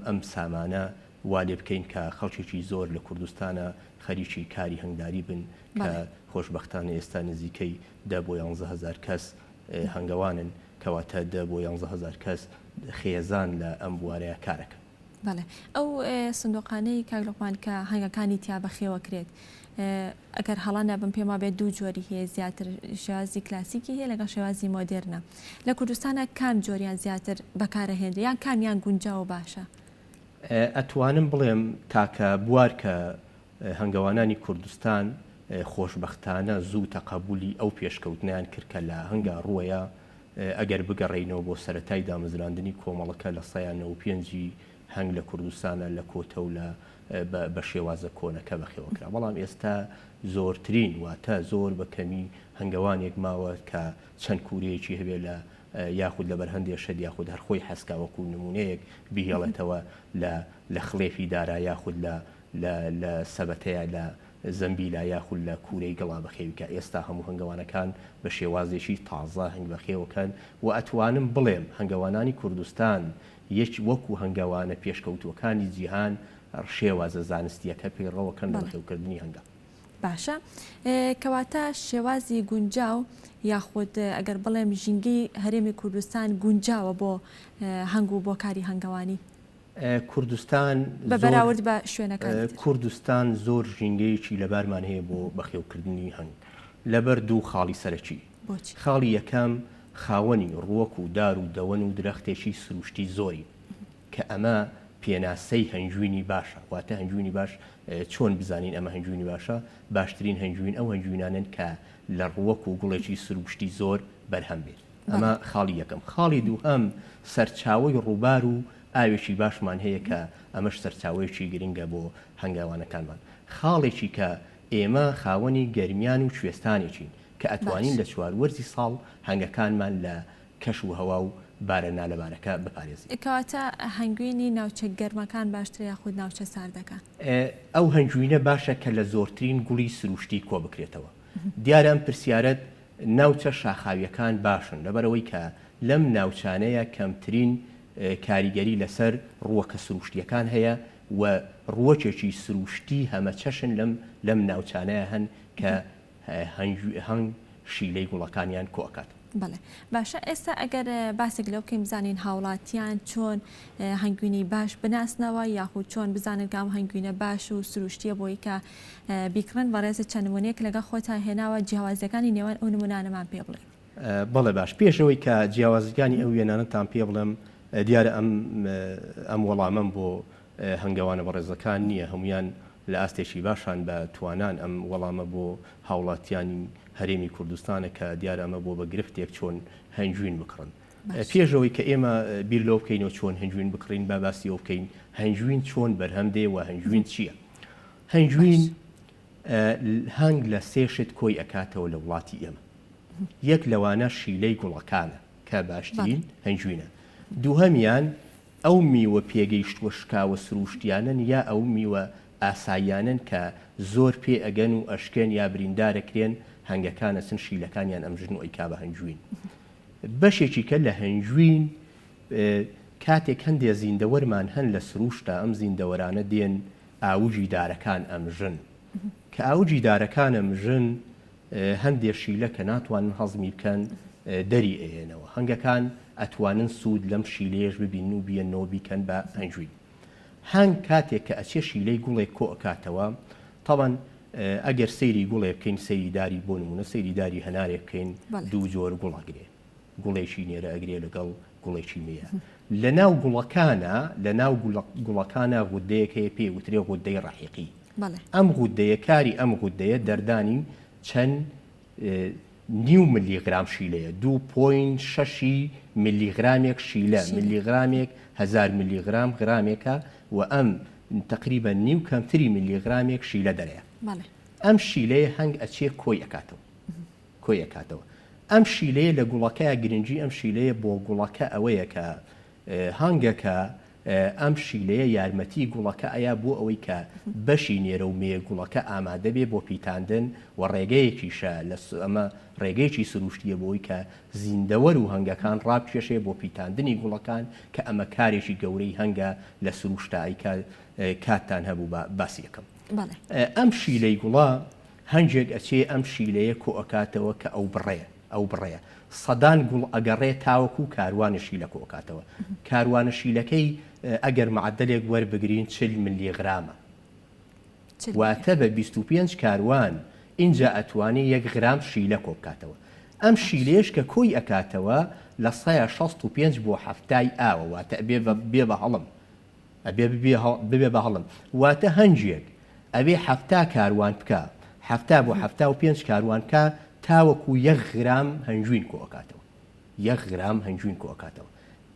ئەم سامانە وا لێ بکەین کە خەڵکێکی زۆر لە کوردستانە خەریکی کاری هەنگداری بن کە خۆشبەختانە ئێستا نزیکەی 10 بۆ 11,000 کەس هەنگاوانن کەواتە 10 بۆ 11,000 کەس خێزان لە ئەم بوارەیە کارەکە. بەڵێ ئەو سندوقانەی کاک لوقمان کە هەنگەکانی تیا بەخێوەکرێت ئەگەر هەڵا نابم پێما بێت دوو جۆری هەیە زیاتر شێوازی کلاسیکی هەیە لەگەڵ شێوازی مۆدێرنە لە کوردستانە کام جۆریان زیاتر بەکارەهێنرێت یان کامیان گونجاو باشە؟ ئەتوانم بڵێم تاکە بوار کە هەنگاوانانی کوردستان خۆشببختانە زوو تەقەبولی ئەو پێشکەوتنیان کرد کە لە هەنگا ڕوویە ئەگەر بگەڕێینەوە بۆ سەتای دامەزراندنی کۆمەڵەکە لە 195 هەنگ لە کوردستانە لە کۆتە و لە بە شێوازە کۆنەکە بەخێوەکرا بەڵام ئێستا زۆرترین واتە زۆر بە کەمی هەنگەوانێک ماوە کە چەند کوورەیەکی هەبێ لە یاخود لە بەرهەندێ شەد یاخود هەرخۆی حەسکاوەکو نمونەیەک بهێڵێتەوە لە خڵێفی دارا یاخود لە سەبەتەیە لە زەمبیلا یاخود لە کوورەی گەڵا بەخێویکە ئێستا هەموو هەنگەوانەکان بە شێوازێکی تازە هەنگ بەخێوەکەن و ئەتوانم بڵێم هەنگەوانانی کوردستان یەک وەکو هەنگاوانە پێشکەوتوەکانی جیهان شێوازە زانستیەکە پێڕەوەکەن بە بەخێوکردنی هەنگا. باشە کەواتە شێوازی گونجاو یاخود ئەگەر بڵێم ژینگەی هەرێمی کوردستان گونجاوە بۆ هەنگ و بۆ کاری هەنگەوانی کوردستان بە بەراورد بە شوێنەکان کوردستان زۆر ژینگەیەکی لەبارمان هەیە بۆ بەخێوکردنی هەنگ لەبەر دوو خاڵی سەرەکی خاڵی یەکەم خاوەنی ڕووەک و دار و دەوەن و درەختێکی سروشتی زۆری کە ئەمە پێناسەی هەنجوینی باشە واتە هەنجوینی باش چۆن بزانین ئەمە هەنجوینی باشە باشترین هەنجوین ئەو هەنجوینانن کە لە ڕووەک و گوڵێکی سروشتی زۆر بەرهەم بێت ئەمە خاڵی یەکەم خاڵی دووهەم سەرچاوی ڕووبار و ئاوێکی باشمان هەیە کە ئەمەش سەرچاوەیەکی گرنگە بۆ هەنگاوانەکانمان خاڵێکی کە ئێمە خاوەنی گەرمیان و کوێستانێکین کە ئەتوانین لە چواروەرزی ساڵ هەنگەکانمان لە کەش و هەوا و بارە نالەبارەکە بپارێزین. کەواتە هەنگوینی ناوچە گەرمەکان باشتر یاخود ناوچە ساردەکان ئەو هەنجوینە باشە کە لە زۆرترین گوڵی سروشتی کۆ بکرێتەوە دیارە ئەم پرسیارەت ناوچە شاخاویەکان باشن لەبەرەوەی کە لەم ناوچانەیە کەمترین کاریگەری لەسەر ڕووەکە سروشتیەکان هەیە و ڕووەکێکی سروشتی هەمە چەشن لەم ناوچانەیە هەن کە هەنگ شیلەی گوڵەکانیان کۆکات. بەڵێ باشە ئێستا ئەگەر باسێک لەو کەم بزانین هاوڵاتیان چۆن هەنگوینی باش بناسنەوە یاخود چۆن بزانن کام هەنگوینە باش و سروشتیە بۆی کە بیکڕن بەڕێزە چەند نمونەیەک لەگە خۆتان هێناوە جیاوازەکانی نێوان ئەو نمونانەمان پێ بڵێ. بەڵێ باش پێشەوەی کە جیاوازەکانی ئەو وێنانەتان پێ بڵێم دیارە ئەم وەڵامەم بۆ هەنگاوانە بەڕێزەکان نییە هەمویان لە ئاستێکی باشان بە توانان ئەم وەڵامە بۆ هاوڵاتیانی هەرێمی کوردستانە کە دیارە ئەمە بۆ بە گرفتێک چۆن هەنجوین بکڕن پێشەوەی کە ئێمە بیر لەو بکەینەوە چۆن هەنجوین بکڕین با باسی ئەو بکەین هەنجوین چۆن بەرهەم دێ و هەنجوین چییە هەنجوین هەنگ لە سێشت کۆی ئەکاتەوە لە وڵاتی ئێمە یەک لەوانە شیلەی گوڵەکانە کە باشترین هەنجوینە دووهەمیان ئەو میوە پێگەیشتوە شکاوە سروشتیانن یا ئەو میوە ئاساییانن کە زۆر پێ ئەگەن و ئەشکێن یا بریندارەکرێن هەنگەکانە سن شیلەکانیان ئەمژن و ئەیکا بە هەنجوین بەشێکی کە لە هەنجوین کاتێک هەندێک زیندەوەرمان هەن لە سروشتا ئەم زیندەوەرانە دێن ئاوجی دارەکان ئەمژن کە ئاوجی دارەکان ئەمژن هەندێک شیلە کە ناتوانن هەزمی بکەن دەری ئێنەوە هەنگەکان ئەتوانن سوود لەم شیلەیەش ببین و بیەنەوە بیکەن بە هەنجوین هەنگ کاتێک کە ئەچێ شیلەی گوڵێک کۆ ئەکاتەوە تەڵەن ئەگەر سەیری گوڵێ بکەین سەیری داری بۆ نمونە سەیری داری هەنارێک بکەین دوو جۆر گوڵ ئەگرێ گوڵێکی نێرە ئەگرێ لەگەڵ گوڵێکی مەیە لە ناو گوڵەکانە لە ناو گوڵەکانە غودەیەک هەیە پێی وترێ غودەی ڕەحیقی ئەم غودەیە کاری ئەم غودەیە دەردانی چەند نیو میلیگرام شیلەیە 2.6 میلیگرامێک شیلە میلیگرامێک 1000 میلیگرام گرامێکە و ئەم تقریبا نیو کەمتری میلیگرامێک شیلە دەرەیە ئەم شیلەیە هەنگ ئەچێ کۆی ئەکاتەوە ئەم شیلەیە لە گوڵەکەیە گرنگی ئەم شیلەیە بۆ گوڵەکە ئەوەیە کە هەنگەکە ئەم شیلەیە یارمەتی گوڵەکە ئەیە بۆ ئەوەی کە بەشی نێرە و مێ گوڵەکە ئامادە بێ بۆ پیتاندن و ڕێگەیەکیشە لە ئەمە ڕێگەیەکی سروشتیە بۆی کە زیندەوەر و هەنگەکان ڕابکێشێ بۆ پیتاندنی گوڵەکان کە ئەمە کارێکی گەورەی هەنگە لە سروشتایی کاتتان هەبوو باسی یەکەم ئەم شیلەی گوڵە هەنجێک ئەچێ ئەم شیلەیە کۆ ئەکاتەوە کە ئەو بڕێە سەدان گوڵ ئەگەڕێ تاوەکو کاروانە شیلە کۆ ئەکاتەوە کاروانە شیلەکەی ئەگەر معدلێک وەربگرین 40 میلیگرامە واتە بە 25 کاروان اینجا ئەتوانێت 1 غرام شیلە کۆ بکاتەوە ئەم شیلێش کە کۆی ئەکاتەوە لە 165 بۆ هەفتای ئاوە واتە بێ بە هەڵم ببێ بە هەڵم واتە هەنجێک ئەبێ هەفتا کاروان بکە هەفتا بۆ هەفتا و پێنج کاروانکە تاوەکو 1 غرام هەنجوین کۆکاتەوە 1 غرام هەنجوین کۆکاتەوە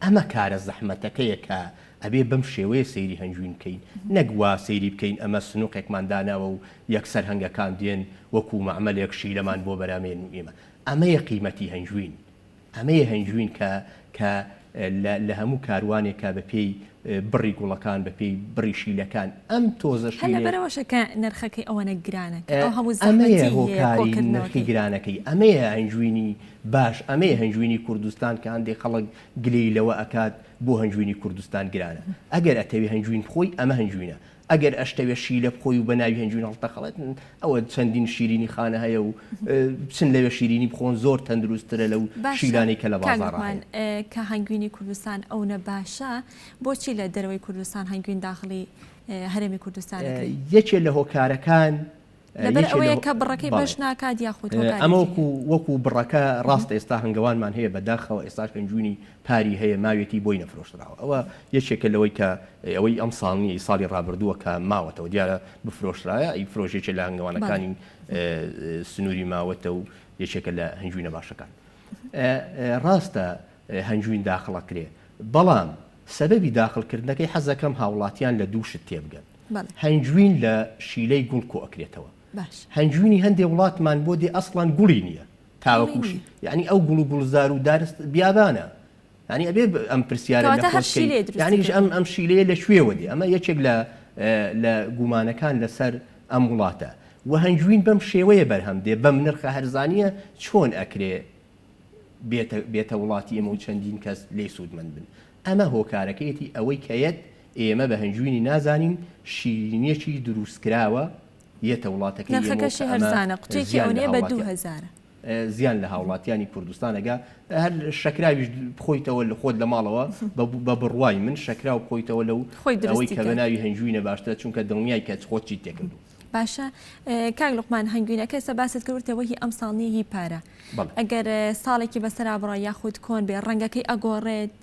ئەمە کارە زەحمەتەکەیە کە ئەبێ بەم شێوەیە سەیری هەنجوین بکەین نەگووا سەیری بکەین ئەمە سنووقێکمان داناوە و یەکسەر هەنگەکان دێن وەکو مەعمەلێک شیلەمان بۆ بەرامێن ئێمە ئەمەیە قیمەتی هەنجوین ئەمەیە هەنجوین کە لە هەموو کاروانێکە بە پێی بڕی گوڵەکان بە پێی بڕی شیلەکان ئەم تۆزە هەلە بەرەوەشە کە نرخەکەی ئەوەنە گرانەکە ئەمەیە هۆکاری نرخی گرانەکەی ئەمەیە هەنجوینی باش ئەمەیە هەنجوینی کوردستان کە هەندێک خەڵک گلەی لەوە ئەکات بۆ هەنجوینی کوردستان گرانە ئەگەر ئەتەوێ هەنجوین بخۆی ئەمە هەنجوینە ئەگەر ئەشتەوێ شیلە بخۆی و بە ناوی هەنجوین هەڵتەخەڵێت ئەوە چەندین شیرینی خانە هەیە و بچن لەوێ شیرینی بخۆن زۆر تەندروسترە لەو شیلانەی کە لە بازاڕان کە هەنگوینی کوردستان ئەوە باشە بۆچی لە دەرەوەی کوردستان هەنگوین داخلی هەرێمی کوردستانەکەی یەکێ لە هۆکارەکان لەبەر ئەوەیە کە بڕەکەی بەش ناکات یاخود ئەمە وەکو بڕەکە ڕاستە ئێستا هەنگەوانمان هەیە بەداخەوە ئێستا هەنجوینی پاری هەیە ماوێتی بۆی نەفرۆشراوە ئەوە یەکێکە لەوەی کە ئەوەی ئەم ساڵنی ساڵی ڕابردووە کە ماوەتەوە دیارە بفرۆشرایە ئەی فرۆژێکە لە هەنگەوانەکانی سنووری ماوەتە و یەکێکە لە هەنجوینە باشەکان ڕاستە هەنجوین داخڵەکرێ بەڵام سەبەبی داخلکردنەکەی حەزەکەم هاوڵاتیان لە دووشت تێبگەن هەنجوین لە شیلەی گوڵ کۆ ئەکرێتەوە هەنجوینی هەندێک وڵاتمان بۆ دێ ئەسڵان گوڵی نییە تاوەکوشی یعنی ئەو گوڵ و گوڵزار و دارست بیابانە ینی ئەبێ ئەم پرسیارە ینیش ئەم شیلەیە لە شوێوە دێ ئەمە یەکێک لە گومانەکان لەسەر ئەم وڵاتە و هەنجوین بەم شێوەیە بەرهەم دێ بەم نرخە هەرزانیە چۆن ئەکرێ بێتە وڵاتی ئێمە و چەندین کەس لێ سوودمەند بن ئەمە هۆکارەکەیەتی ئەوەی کەیەت ئێمە بە هەنجوینی نازانین شیرینیەکی دروستکراوە یەتە وڵاتەکە نرخەکەشی هەرزانە قوتێکی ئەوەیە بە 2000 زیان لە هاوڵاتیانی کوردستانەگا هەر شەکراویش بخۆیتەوە لە خۆت لە ماڵەوە بە بڕوای من شەکرا و بخۆیتەوە لەو ئەوەی کە بە ناوی هەنجوینە باشترە چونکە دڵنیای کە خۆت چیت تێکردو باشە کاک لوقمان هەنگوینەکە ئێستا باست کردوتەوەی ئەم ساڵنی هی پارە ئەگەر ساڵێکی بەسەرا بڕە یاخود کۆن بێ ڕەنگەکەی ئەگۆڕێت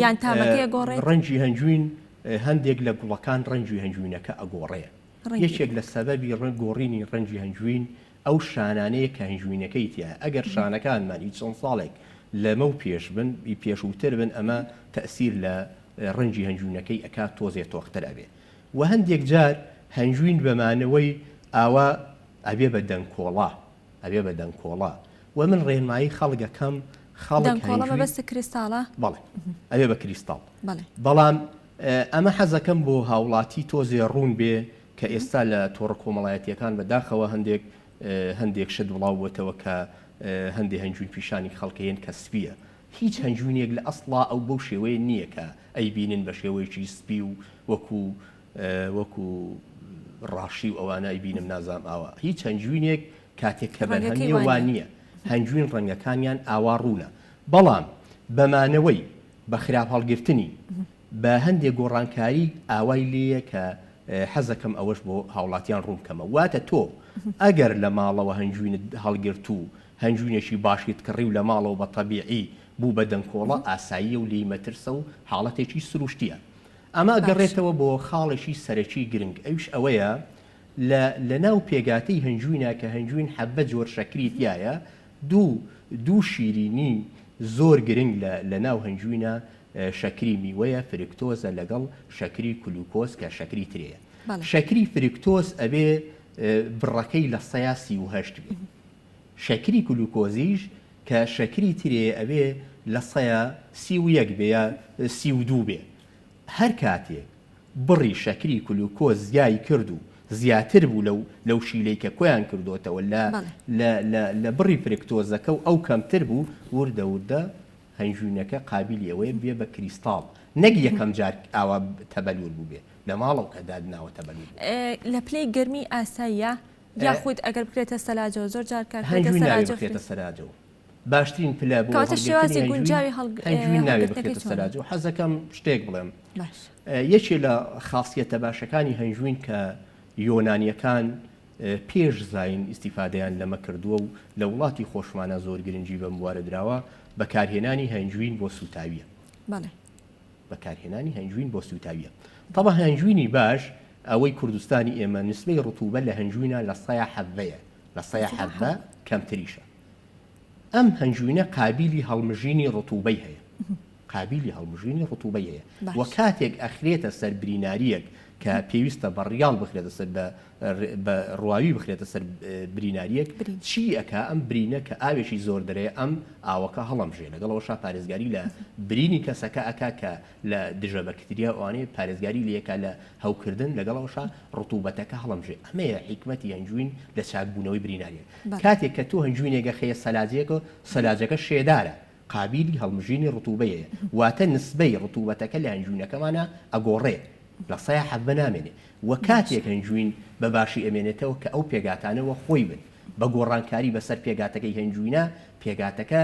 یان تامەکەی ئەگۆڕێت ڕەنجی هەنجوین هەندێک لە گوڵەکان ڕەنجی هەنجوینەکە ئەگۆڕێ یەکێک لە سەبەبی گۆڕینی ڕەنجی هەنجوین ئەو شانانەیە کە هەنجوینەکەی تایە ئەگەر شانەکانمان هیچ چەند ساڵێک لەمە و پێش بن پێشووتر بن ئەمە تەئسیر لە ڕەنجی هەنجوینەکەی ئەکات تۆزێ تۆختر ئەبێ و هەندێک جار هەنجوین بەمانەوەی ئاوا ئەبێ بە دەنگکۆڵا ئەبێ بە دەنگکۆڵا و من ڕێنمایی خەڵگەکەم دەنگکۆڵە بەبەستە کریستاڵە بەڵێ ئەبێ بە کریستاڵ بەڵام ئەمە حەزەکەم بۆ هاوڵاتی تۆزێ ڕوون بێ کە ئێستا لە تۆڕە کۆمەڵایەتیەکان بەداخەوە هەندێک شت وڵاوبووەتەوە کە هەندێک هەنجوین پیشانی خەڵکەیەن کە سپیە هیچ هەنجوینێک لە ئەسڵا ئەو بەو شێوەیە نییە کە ئەی بینن بە شێوەیەکی سپی و وەکو ڕاشی و ئەوانە ئەیبینم نازام ئاوە هیچ هەنجوینێک کاتێک کە بەرهەمیە وان نییە هەنجوین ڕەنگەکانیان ئاوا ڕوونە بەڵام بەمانەوەی بە خراپ هەڵگرتنی بە هەندێک گۆڕانکاری ئاوای لێیە کە حەزەکەم ئەوەش بۆ هاوڵاتیان ڕوونکەمە واتە تۆ ئەگەر لە ماڵەوە هەنجوینت هەڵگرت و هەنجوینێکی باشیت کڕی و لە ماڵەوە بە تەبیعی بوو بە دەنگکۆڵە ئاساییە و لێی مەترسە و حاڵەتێکی سروشتیە ئەمە گەڕێتەوە بۆ خاڵێکی سەرەکی گرنگ ئەوش ئەوەیە لە ناو پێگاتەی هەنجوینە کە هەنجوین حەبە جۆر شەکری تایە دوو شیرینی زۆر گرنگ لە ناو هەنجوینە شەکری میوەیە فرکتۆزە لەگەڵ شەکری کلوکۆز کە شەکری ترەیە شەکری فرکتۆز ئەبێ بڕەکەی لە 138 بێ شەکری کلوکۆزیش کە شەکری ترێ ئەبێ لە 131 بێ یا 32 بێ هەر کاتێک بڕی شەکری کلوکۆز زیای کرد و زیاتر بوو لەو شیلەی کە کۆیان کردوتەوە لە بڕی فرکتۆزەکە و ئەو کەمتر بوو وردە هەنجوینەکە قابلی ئەوەیە بێ بە کریستاڵ نەک یەکەم جار ئاوا تەبەلور بوو بێ لە ماڵەوە کە دادناوە تەبەلور لە پلەی گەرمی ئاساییە یاخود ئەگەر بکرێتە سەلاجەوە زۆر جار هەنجوین ناوێت بکرێتە سەلاجەوە باشترین پلە بۆ شێوازی گونجاوی هەنجوین ناوێت بکرێتە سەلاجەوە حەزەکەم شتێک بڵێم یەکێ لە خاصیەتە باشەکانی هەنجوین کە یۆنانیەکان پێش زاین ئیسیفادەیان لەمە کردووە و لە وڵاتی خۆشمانە زۆر گرنگی بە مواردراوە بەکارهێنانی هەنجوین بۆ سوتاویە بەکارهێنانی هەنجوین بۆ سوتاویە طبعا هەنجوینی باش ئەوەی کوردستانی ئێمە نسبەی ڕتوبە لە هەنجوینە لە 100 لە 100 کەمتریشە. ئەم هەنجوینە قابلی هەڵمژینی ڕتوبەی هەیە، قابلی هەڵمژینی ڕتوبەی هەیە و کاتێک ئەخرێتە سەر بریناریەک کە پێویستە بە ڕیاڵ بخرێتە سەر بە ڕواوی بخرێتە سەر بریناریەک چی ئەکا ئەم برینە کە ئاوێکی زۆر دەرەیە ئەم ئاوەکە هەڵەمژێ لەگەڵەوەشا پارێزگاری لە برینی کەسەکە ئەکا کە لە دژە بەکتریا ئەوانەیە پارێزگاری لەیەکە لە هەوکردن لەگەڵەوەشا ڕتوبەتەکە هەڵەمژێ. ئەمەیە حیکمەتی هەنجوین لە چاکبوونەوەی بریناریە. کاتێک کە تۆ هەنجوینێگە خەیە سەلاجەکە شێدارە قابلی هەڵمژینی ڕتوبەیە واتە نسبەی ڕتوبەتەکە لە هەنجوینەکەمانە ئەگۆڕێ لە 100 نامێنێ و کاتێک هەنجوین بە باشی ئەمێنێتەوە کە ئەو پێگاتانەوە خۆی بن بە گۆڕانکاری بەسەر پێگاتەکەی هەنجوینە پێگاتەکە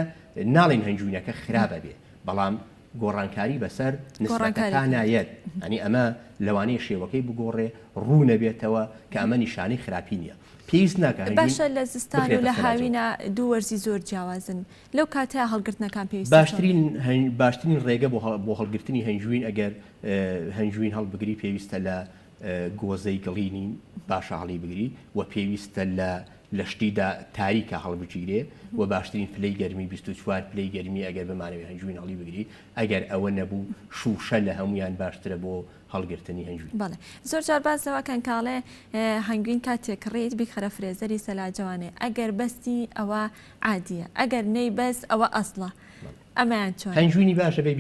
ناڵین هەنجوینەکە خراپە بێ بەڵام گۆڕانکاری بەسەر نسبەتەکان نایەت ئەنی ئەمە لەوانەیە شێوەکەی بگۆڕێ ڕوو نەبێتەوە کە ئەمە نیشانەی خراپی نییە. پێویست ناکە باشە لە زستان و لە هاوینە دوو وەرزی زۆر جیاوازن لەو کاتەیە هەڵگرتنەکان پێویست باشترین ڕێگە بۆ هەڵگرتنی هەنجوین ئەگەر هەنجوین هەڵبگری پێویستە لە گۆزەی گڵینی باشە هەڵی بگری و پێویستە لە شتیدا تاریکە هەڵبگیرێ و باشترین پلەی گەرمی 24 پلەی گەرمی ئەگەر بمانەوێت هەنجوین هەڵی بگری ئەگەر ئەوە نەبوو شوشە لە هەمویان باشترە بۆ هەڵگرتنی هەنجوین. بەڵێ زۆر جار بازەوەکەن کاڵێ هەنگوین کاتێک ڕێت بیخەرە فرێزەری سەلاجەوانێ ئەگەر بەستی ئەوە عادیە ئەگەر نەی بەس ئەوە ئەسڵە ئەمەیان چۆن هەنجوینی باشە بێ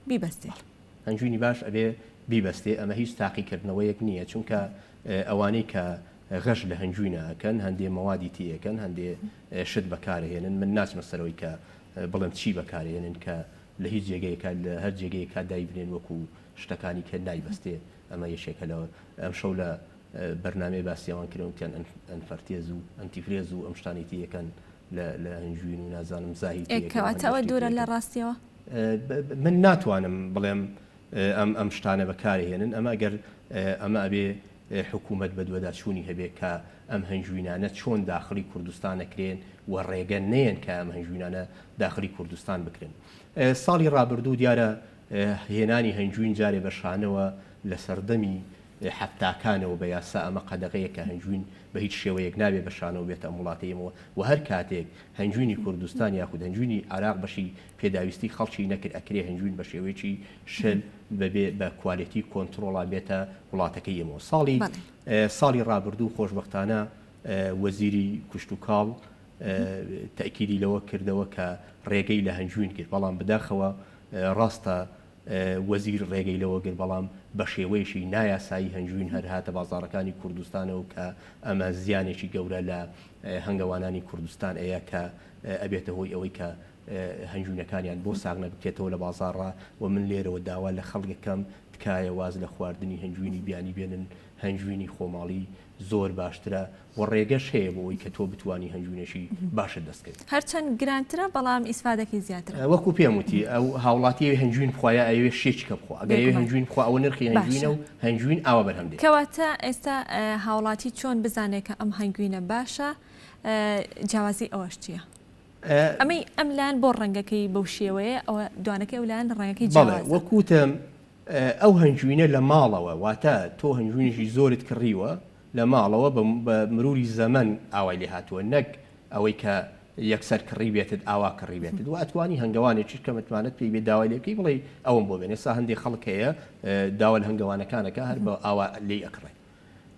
بیبەستێ هەنجوینی باش ئەبێ بیبەستێ ئەمە هیچ تاقیکردنەوەیەک نییە چونکە ئەوانەی کە غەش لە هەنجوینەکەن هەندێ مەوادی تیەکەن هەندێ شت بەکارهێنن من ناچمە سەرەوەی کە بڵم چی بەکارهێنن کە لە هیچ جێگەیەکە لە هەر جێگەیەکە دایبرێن وەکو شتەکانی کە نایبەستێ ئەمە یەشێکە لەوە ئەم شەو لە بەرنامەی باسییاوان کردوتیان ئەنفەرتێز و ئەنتیفرێز و ئەم شتانی تیەکەن لە هەنجوین و نازانم زاهی کەواتەوە دوورە لە ڕاستیەوە من ناتوانم بڵێم ئەم شتانە بەکارهێنن ئەمە ئەگەر ئەمە ئەبێ حکوومەت بە دووەداچوونی هەبێ کە ئەم هەنجوینانە چۆن داخلی کوردستان نەکرێن و ڕێگە نەیەن کە ئەم هەنجوینانە داخلی کوردستان بکرێن. ساڵی ڕابردوو دیارە هێنانی هەنجوین جارێ بەشانەوە لە سەردەمی حفتاکانەوە بە یاسا ئەمە قەدەغەیە کە هەنجوین بە هیچ شێوەیەک نابێ بەشانەوە بێتە وڵاتەیەمەوە و هەر کاتێک هەنجوینی کوردستان یاخود هەنجوینی عراق بەشی پێداویستی خەڵکی نەکرد ئەکرێ هەنجوین بە شێوەیەکی شل بەبێ بە کوالیتی کۆنتترۆڵا بێتە وڵاتەکەیەمەوە. ساڵی ڕابردوو خۆشبەختانە وەزیری کوشت و کاڵ تەکیری لەوە کردەوە کە ڕێگەی لە هەنجوین کرد بەڵام بداخەوە ڕاستە وەزیر ڕێگەی لەوە گر بەڵام بە شێوەیەشی نایاسایی هەنجوین هەر هاتە بازاڕەکانی کوردستانەوە کە ئەمە زیانێکی گەورە لە هەنگەوانانی کوردستان ئەیە کە ئەبێتە هۆی ئەوەی کە هەنجوینەکانیان بۆ ساغنە بکرێتەوە لە بازاڕە و من لێرەوە داوا لە خەڵکەکەم تکایە واز لە خواردنی هەنجوینی بیانی بێنن هەنجوینی خۆماڵی زۆر باشترە و ڕێگەش هەیە بۆ ئەوی کە تۆ بتوانی هەنجوینەشی باشە دەستکەیت. هەرچەند گرانترە بەڵام ئیسفادەکەی زیاترە. وەکو پێم وتی ئەو هاوڵاتی هەنجوین بخوایە ئەوێ شێچکە بخوا ئەگەر هەنجوین بخوا ئەوە نرخی هەنجوینە و هەنجوین ئاوە بەرهەم دێت. کەواتە ئێستا هاوڵاتی چۆن بزانێت کە ئەم هەنگوینە باشە جیاوازی ئەوەش چییە؟ ئەمەی ئەم لایەن بۆ ڕەنگەکەی بەو شێوەیە ئەوە دوانەکەی ئەو لایەن ڕەنگەکەی جیاوازە. وەکوتم ئەو هەنجوینە لە ماڵەوە واتە تۆ هەنجوینیشی زۆرت کڕیوە لە ماڵەوە بە مروری زەمن ئاوای لێ هاتووە نەک ئەوەی کە یەکسەر کڕی بێتت ئاوا کڕی بێتت و ئەتوانی هەنگەوانێکیش کە متوانێت پێی بێ داوای لێبکەی بڵێ ئەوم بۆ بێنێ سا هەندێک خەڵک هەیە داوا لە هەنگەوانەکانەکە هەر بە ئاوا لێ ئەکڕێ.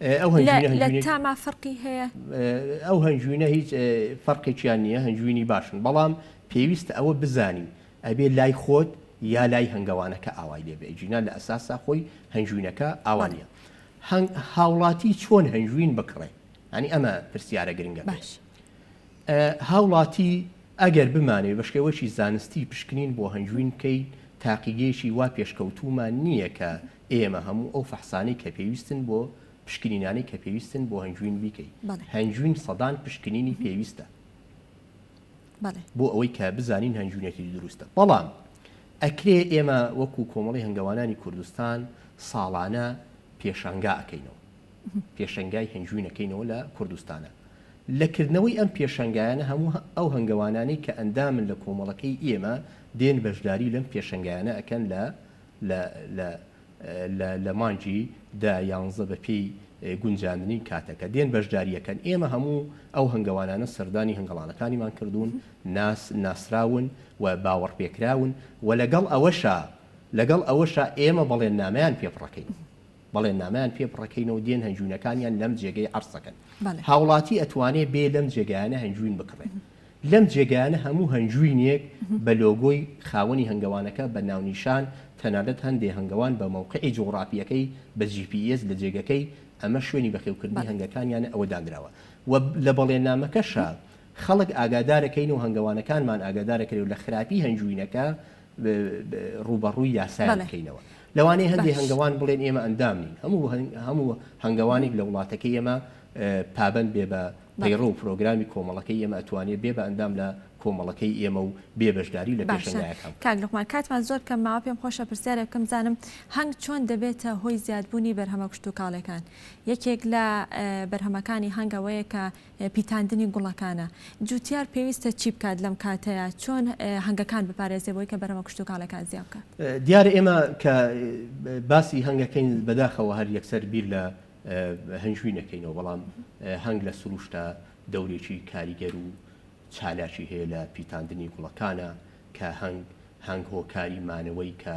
لە تاما فەرقی هەیە ئەو هەنجوینە هیچ فەرقێکیان نییە هەنجوینی باشن بەڵام پێویستە ئەوە بزانی ئەبێ لای خۆت یا لای هەنگەوانەکە ئاوای لێ بێ ئیجینا لە ئەساسا خۆی هەنجوینەکە ئاوانیە. هاوڵاتی چۆن هەنجوین بکڕێ ئەنی ئەمە پرسیارە گرنگە باش. هاوڵاتی ئەگەر بمانێ بە شێوەیەکی زانستی پشکنین بۆ هەنجوین بکەی تاقیگەیشی وا پێشکەوتومان نییە کە ئێمە هەموو ئەو فەحسانەی کە پێویستن بۆ پشکنینانی کە پێویستن بۆ هەنجوین بیکەی هەنجوین سەدان پشکنینی پێویستە بۆ ئەوەی کە بزانین هەنجوینەتی دروستە بەڵام ئەکرێ ئێمە وەکو کۆمەڵی هەنگەوانانی کوردستان ساڵانە پێشانگا ئەەکەینەوە پێشەنگای هەنجوینەکەینەوە لە کوردستانە لەکردنەوەی ئەم پێشەنگایانە هەموو ئەو هەنگەوانانەی کە ئەندامن لە کۆمەڵەکەی ئێمە دێن بەشداری لەم پێشەنگایانە ئەکەن لە لە مانجی دا 11 بە پێی گونجاندنی کاتەکە دێن بەشداریەکەن ئێمە هەموو ئەو هەنگەوانانە سەردانی هەنگەڵانەکانیمان کردوون ناسراون و باوەڕپێکراون و لەگەڵ ئەوەشە ئێمە بەڵێن نامەیان پێپڕەکەین بەڵێن نامیان پێپڕەکەینەوە دێن هەنجوونەکانیان لەم جێگەی عەرسەکەن هاوڵاتی ئەتوانێت بێ لەم جێگایانە هەنجوین بکڕێن لەم جێگایانە هەموو هەنجوینێک بە لۆگۆی خاوەنی هەنگەوانەکە بە ناونیشان تەنانەت هەندێ هەنگەوان بە مووقعی جغڕافیەکەی بە GPS لە جێگەکەی ئەمە شوێنی بەخێوکردنی هەنگەکانیانە ئەوە دانراوە و لە بەڵێننامەکەشە خەڵک ئاگادارەکەین و هەنگەوانەکانمان ئاگادارەکەی و لە خراپی هەنجوینەکە ڕوبەڕووی یاسایەکەینەوە لەوانەیە هەندێک هەنگەوان بڵێن ئێمە ئەندامنین هەموو هەنگەوانێک لە وڵاتەکەی ئێمە پابند بێ بە پەیڕۆ و پرۆگرامی کۆمەڵەکەی ئێمە ئەتوانێت بێ بە ئەندام لە کۆمەڵەکەی ئێمە و بێبەشداری لە پێشنگایەکان کاک لوقمان کاتمان زۆر کەم ماوە پێم خۆشە پرسیارێک بکەم زانم هەنگ چۆن دەبێتە هۆی زیادبوونی بەرهەمە کشتتوکاڵەکان یەکێک لە بەرهەمەکانی هەنگەوەیە کە پیتاندنی گوڵەکانە جوتیار پێویستە چی بکات لەم کاتەیە چۆن هەنگەکان بپارێزێبەوەی کە بەرهەمە کشتتوکاڵەکان زیاد بکات دیارە ئێمە کە باسی هەنگەکەین بەداخەوە هەر یەکسەر بیر لە هەنجوینەکەینەوە بەڵام هەنگ لە سروشتە دەورێکی کاریگەر و چالاکی هەیە لە پیتاندنی گوڵەکانە کە هەنگ هۆکاری مانەوەی کە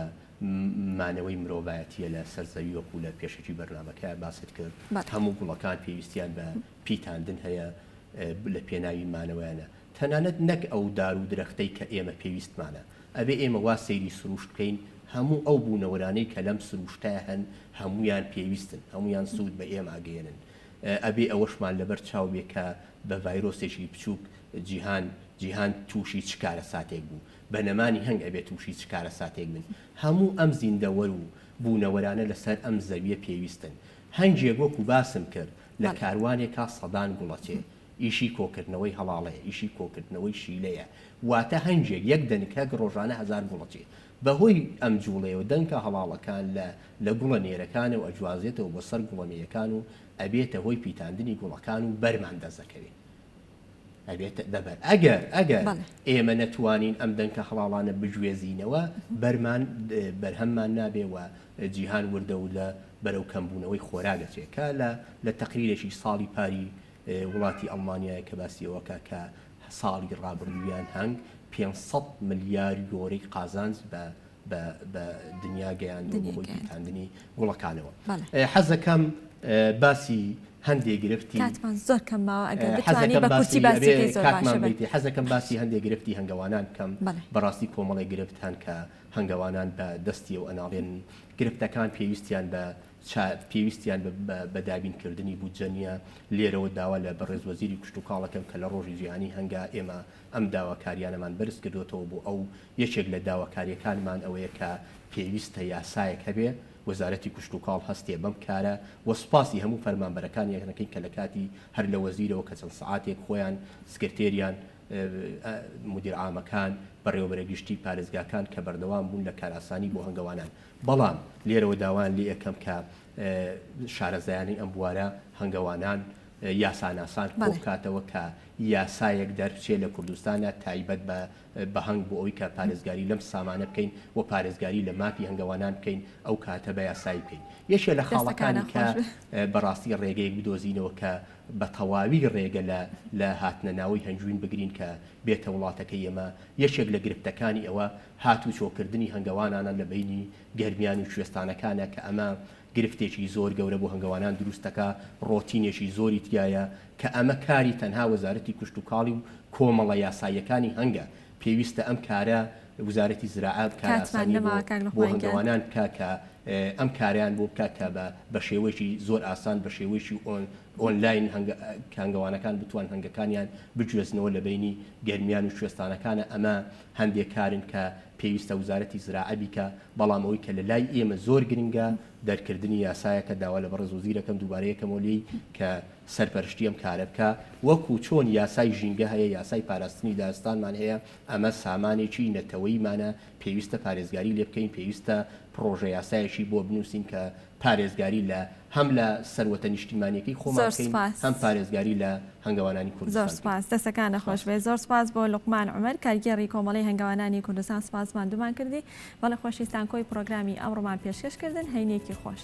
مانەوەی مرۆڤایەتیە لە سەرزەوی وەکو لە پێشەکی بەرنامەکە باست کرد هەموو گوڵەکان پێویستیان بە پیتاندن هەیە لە پێناوی مانەوەیانە تەنانەت نەک ئەو دار و درەختەی کە ئێمە پێویستمانە ئەبێ ئێمە وا سەیری سروشت بکەین هەموو ئەو بوونەوەرانەی کە لەم سروشتای هەن هەمویان پێویستن هەمویان سوود بە ئێمە ئاگەێنن ئەبێ ئەوەشمان لەبەر چاو بێ کە بە ڤایرۆسێکی بچووک جیهان تووشی چکارە ساتێک بوو بە نەمانی هەنگ ئەبێت تووشی چکارە ساتێک بن هەموو ئەم زیندەوەر و بوونەوەرانە لەسەر ئەم زەویە پێویستن هەنگێک وەکو باسم کرد لە کاروانێکا سەدان گوڵەچێ ئیشی کۆکردنەوەی هەڵاڵەیە ئیشی کۆکردنەوەی شیلەیە واتە هەنجێک یەک دەنکەک ڕۆژانە 1000 گوڵەچێ بەهۆی ئەم جوڵەیە و دەنکە هەڵاڵەکان لە گوڵە نێرەکانە و ئەجوازێتەوە بۆ سەر گوڵەمەیەکان و ئەبێتە هۆی پیتاندنی گوڵەکان و بەرمان دەزەکەوێت ئەبێت دەبەر ئەگەر ئێمە نەتوانین ئەم دەنکە هەڵاڵانە بگوێزینەوە بەرهەممان نابێ و جیهان وردە و لە بەرەو کەمبوونەوەی خۆراگەچێکە لە تەقریرێکی ساڵی پاری وڵاتی ئەڵمانیای کە باسیەوەکە کە ساڵی ڕابردوویان هەنگ 500 ملیار یۆرەی قازانج بە دنیا گەیاندنی بۆی پیتاندنی گوڵەکانەوە حەزەکەم باسی هەندێک گرفتی زۆر کەمەوە ئەگەر بتوانێت بە کورتی باسی زۆر باشە حەزەکەم باسی هەندێک گرفتی هەنگەوانان بکەم بەڕاستی کۆمەڵی گرفتان کە هەنگەوانان بە دەستی و ئەناڵێن گرفتەکان پێویستیان بە دابینکردنی بودجەنیە لێرەوە داوا لە بەڕێزوەزیری کشتتوکاڵەکەم کە لە ڕۆژی جیهانی هەنگا ئێمە ئەم داواکاریانەمان بەرز کردوێتەوە بۆ ئەو یەکێک لە داواکاریەکانمان ئەوەیە کە پێویستە یاسایەک هەبێ وەزارەتی کشتتوکاڵ هەستێ بەم کارە و سوپاسی هەموو فەرمانبەرەکان یەکنەکەی کە لە کاتی هەر لە وەزیرەوە کە چەند سەعاتێک خۆیان سکرتێریان مدیر عامەکان بەڕێوەبەرە گشتی پارێزگاکان کە بەردەوام بوون لە کاراسانی بۆ هەنگەوانان بەڵام لێرەوە داوان لێ یەکەم کە شارەزایانی ئەم بوارە هەنگەوانان یاساناسان بۆ بکاتەوە کە یاسایەک دەرچێت لە کوردستانە تایبەت بە هەنگ بۆ ئەوی کە پارێزگاری لەم سامانە بکەین و پارێزگاری لە مافی هەنگەوانان بکەین ئەو کاتە بە یاسایی بکەین یەکێ لە خاڵەکانی کە بەڕاستی ڕێگەیەک بدۆزینەوە کە بە تەواوی ڕێگە لە هاتنە ناوی هەنجوین بگرین کە بێتە وڵاتەکەی ئێمە یەکێک لە گرفتەکانی ئەوە هاتوو چۆکردنی هەنگەوانانە لە بینی گەرمیان و کوێستانەکانە کە ئەمە گرفتێکی زۆر گەورە بۆ هەنگەوانان دروستەکە ڕۆتینێکی زۆری تایە کە ئەمە کاری تەنها وەزارەتی کشتتوکاڵی و کۆمەڵە یاساییەکانی هەنگە پێویستە ئەم کارە وزارەتی زراعات کاراسانی بۆ هەنگەوانان بکە کە ئەم کاریان بۆ بکات کە بە شێوەیەکی زۆر ئاسان بە شێوەیەکی ئۆنلاین هەنگەوانەکان بتوان هەنگەکانیان بگوێزنەوە لە بینی گەرمیان و کوێستانەکانە ئەمە هەندێک کارن کە پێویستە وزارەتی زراعە بیکە بەڵام ئەوەی کە لە لای ئێمە زۆر گرنگە دەرکردنی یاسایەکە داوا لە بەڕێز وەزیرەکەم دووبارەیەکەمەوە لێی کە سەرپەرشتی ئەم کارە بکە وەکو چۆن یاسای ژینگە هەیە یاسای پاراستنی داستانمان هەیە ئەمە سامانێکی نەتەوەیمانە پێویستە پارێزگاری لێ بکەین پێویستە پرۆژە یاسایەکی بۆ بنووسین کە پارێزگاری لە هەم لە سەروەتە نیشتیمانیەکەی خۆمان بکەین هەم پارێزگاری لە هەنگاوانانی کوردستان. زۆر سپاس دەستەکانە خۆش بێ. زۆر سپاس بۆ لوقمان عومەر کارگێڕی کۆمەڵی هەنگاوانانی کوردستان. سپاسمان دومان کردی بەڵێ خۆشویستان کۆی پرۆگرامی ئەمڕۆمان پێشکەشکردن هەینێکی خۆش.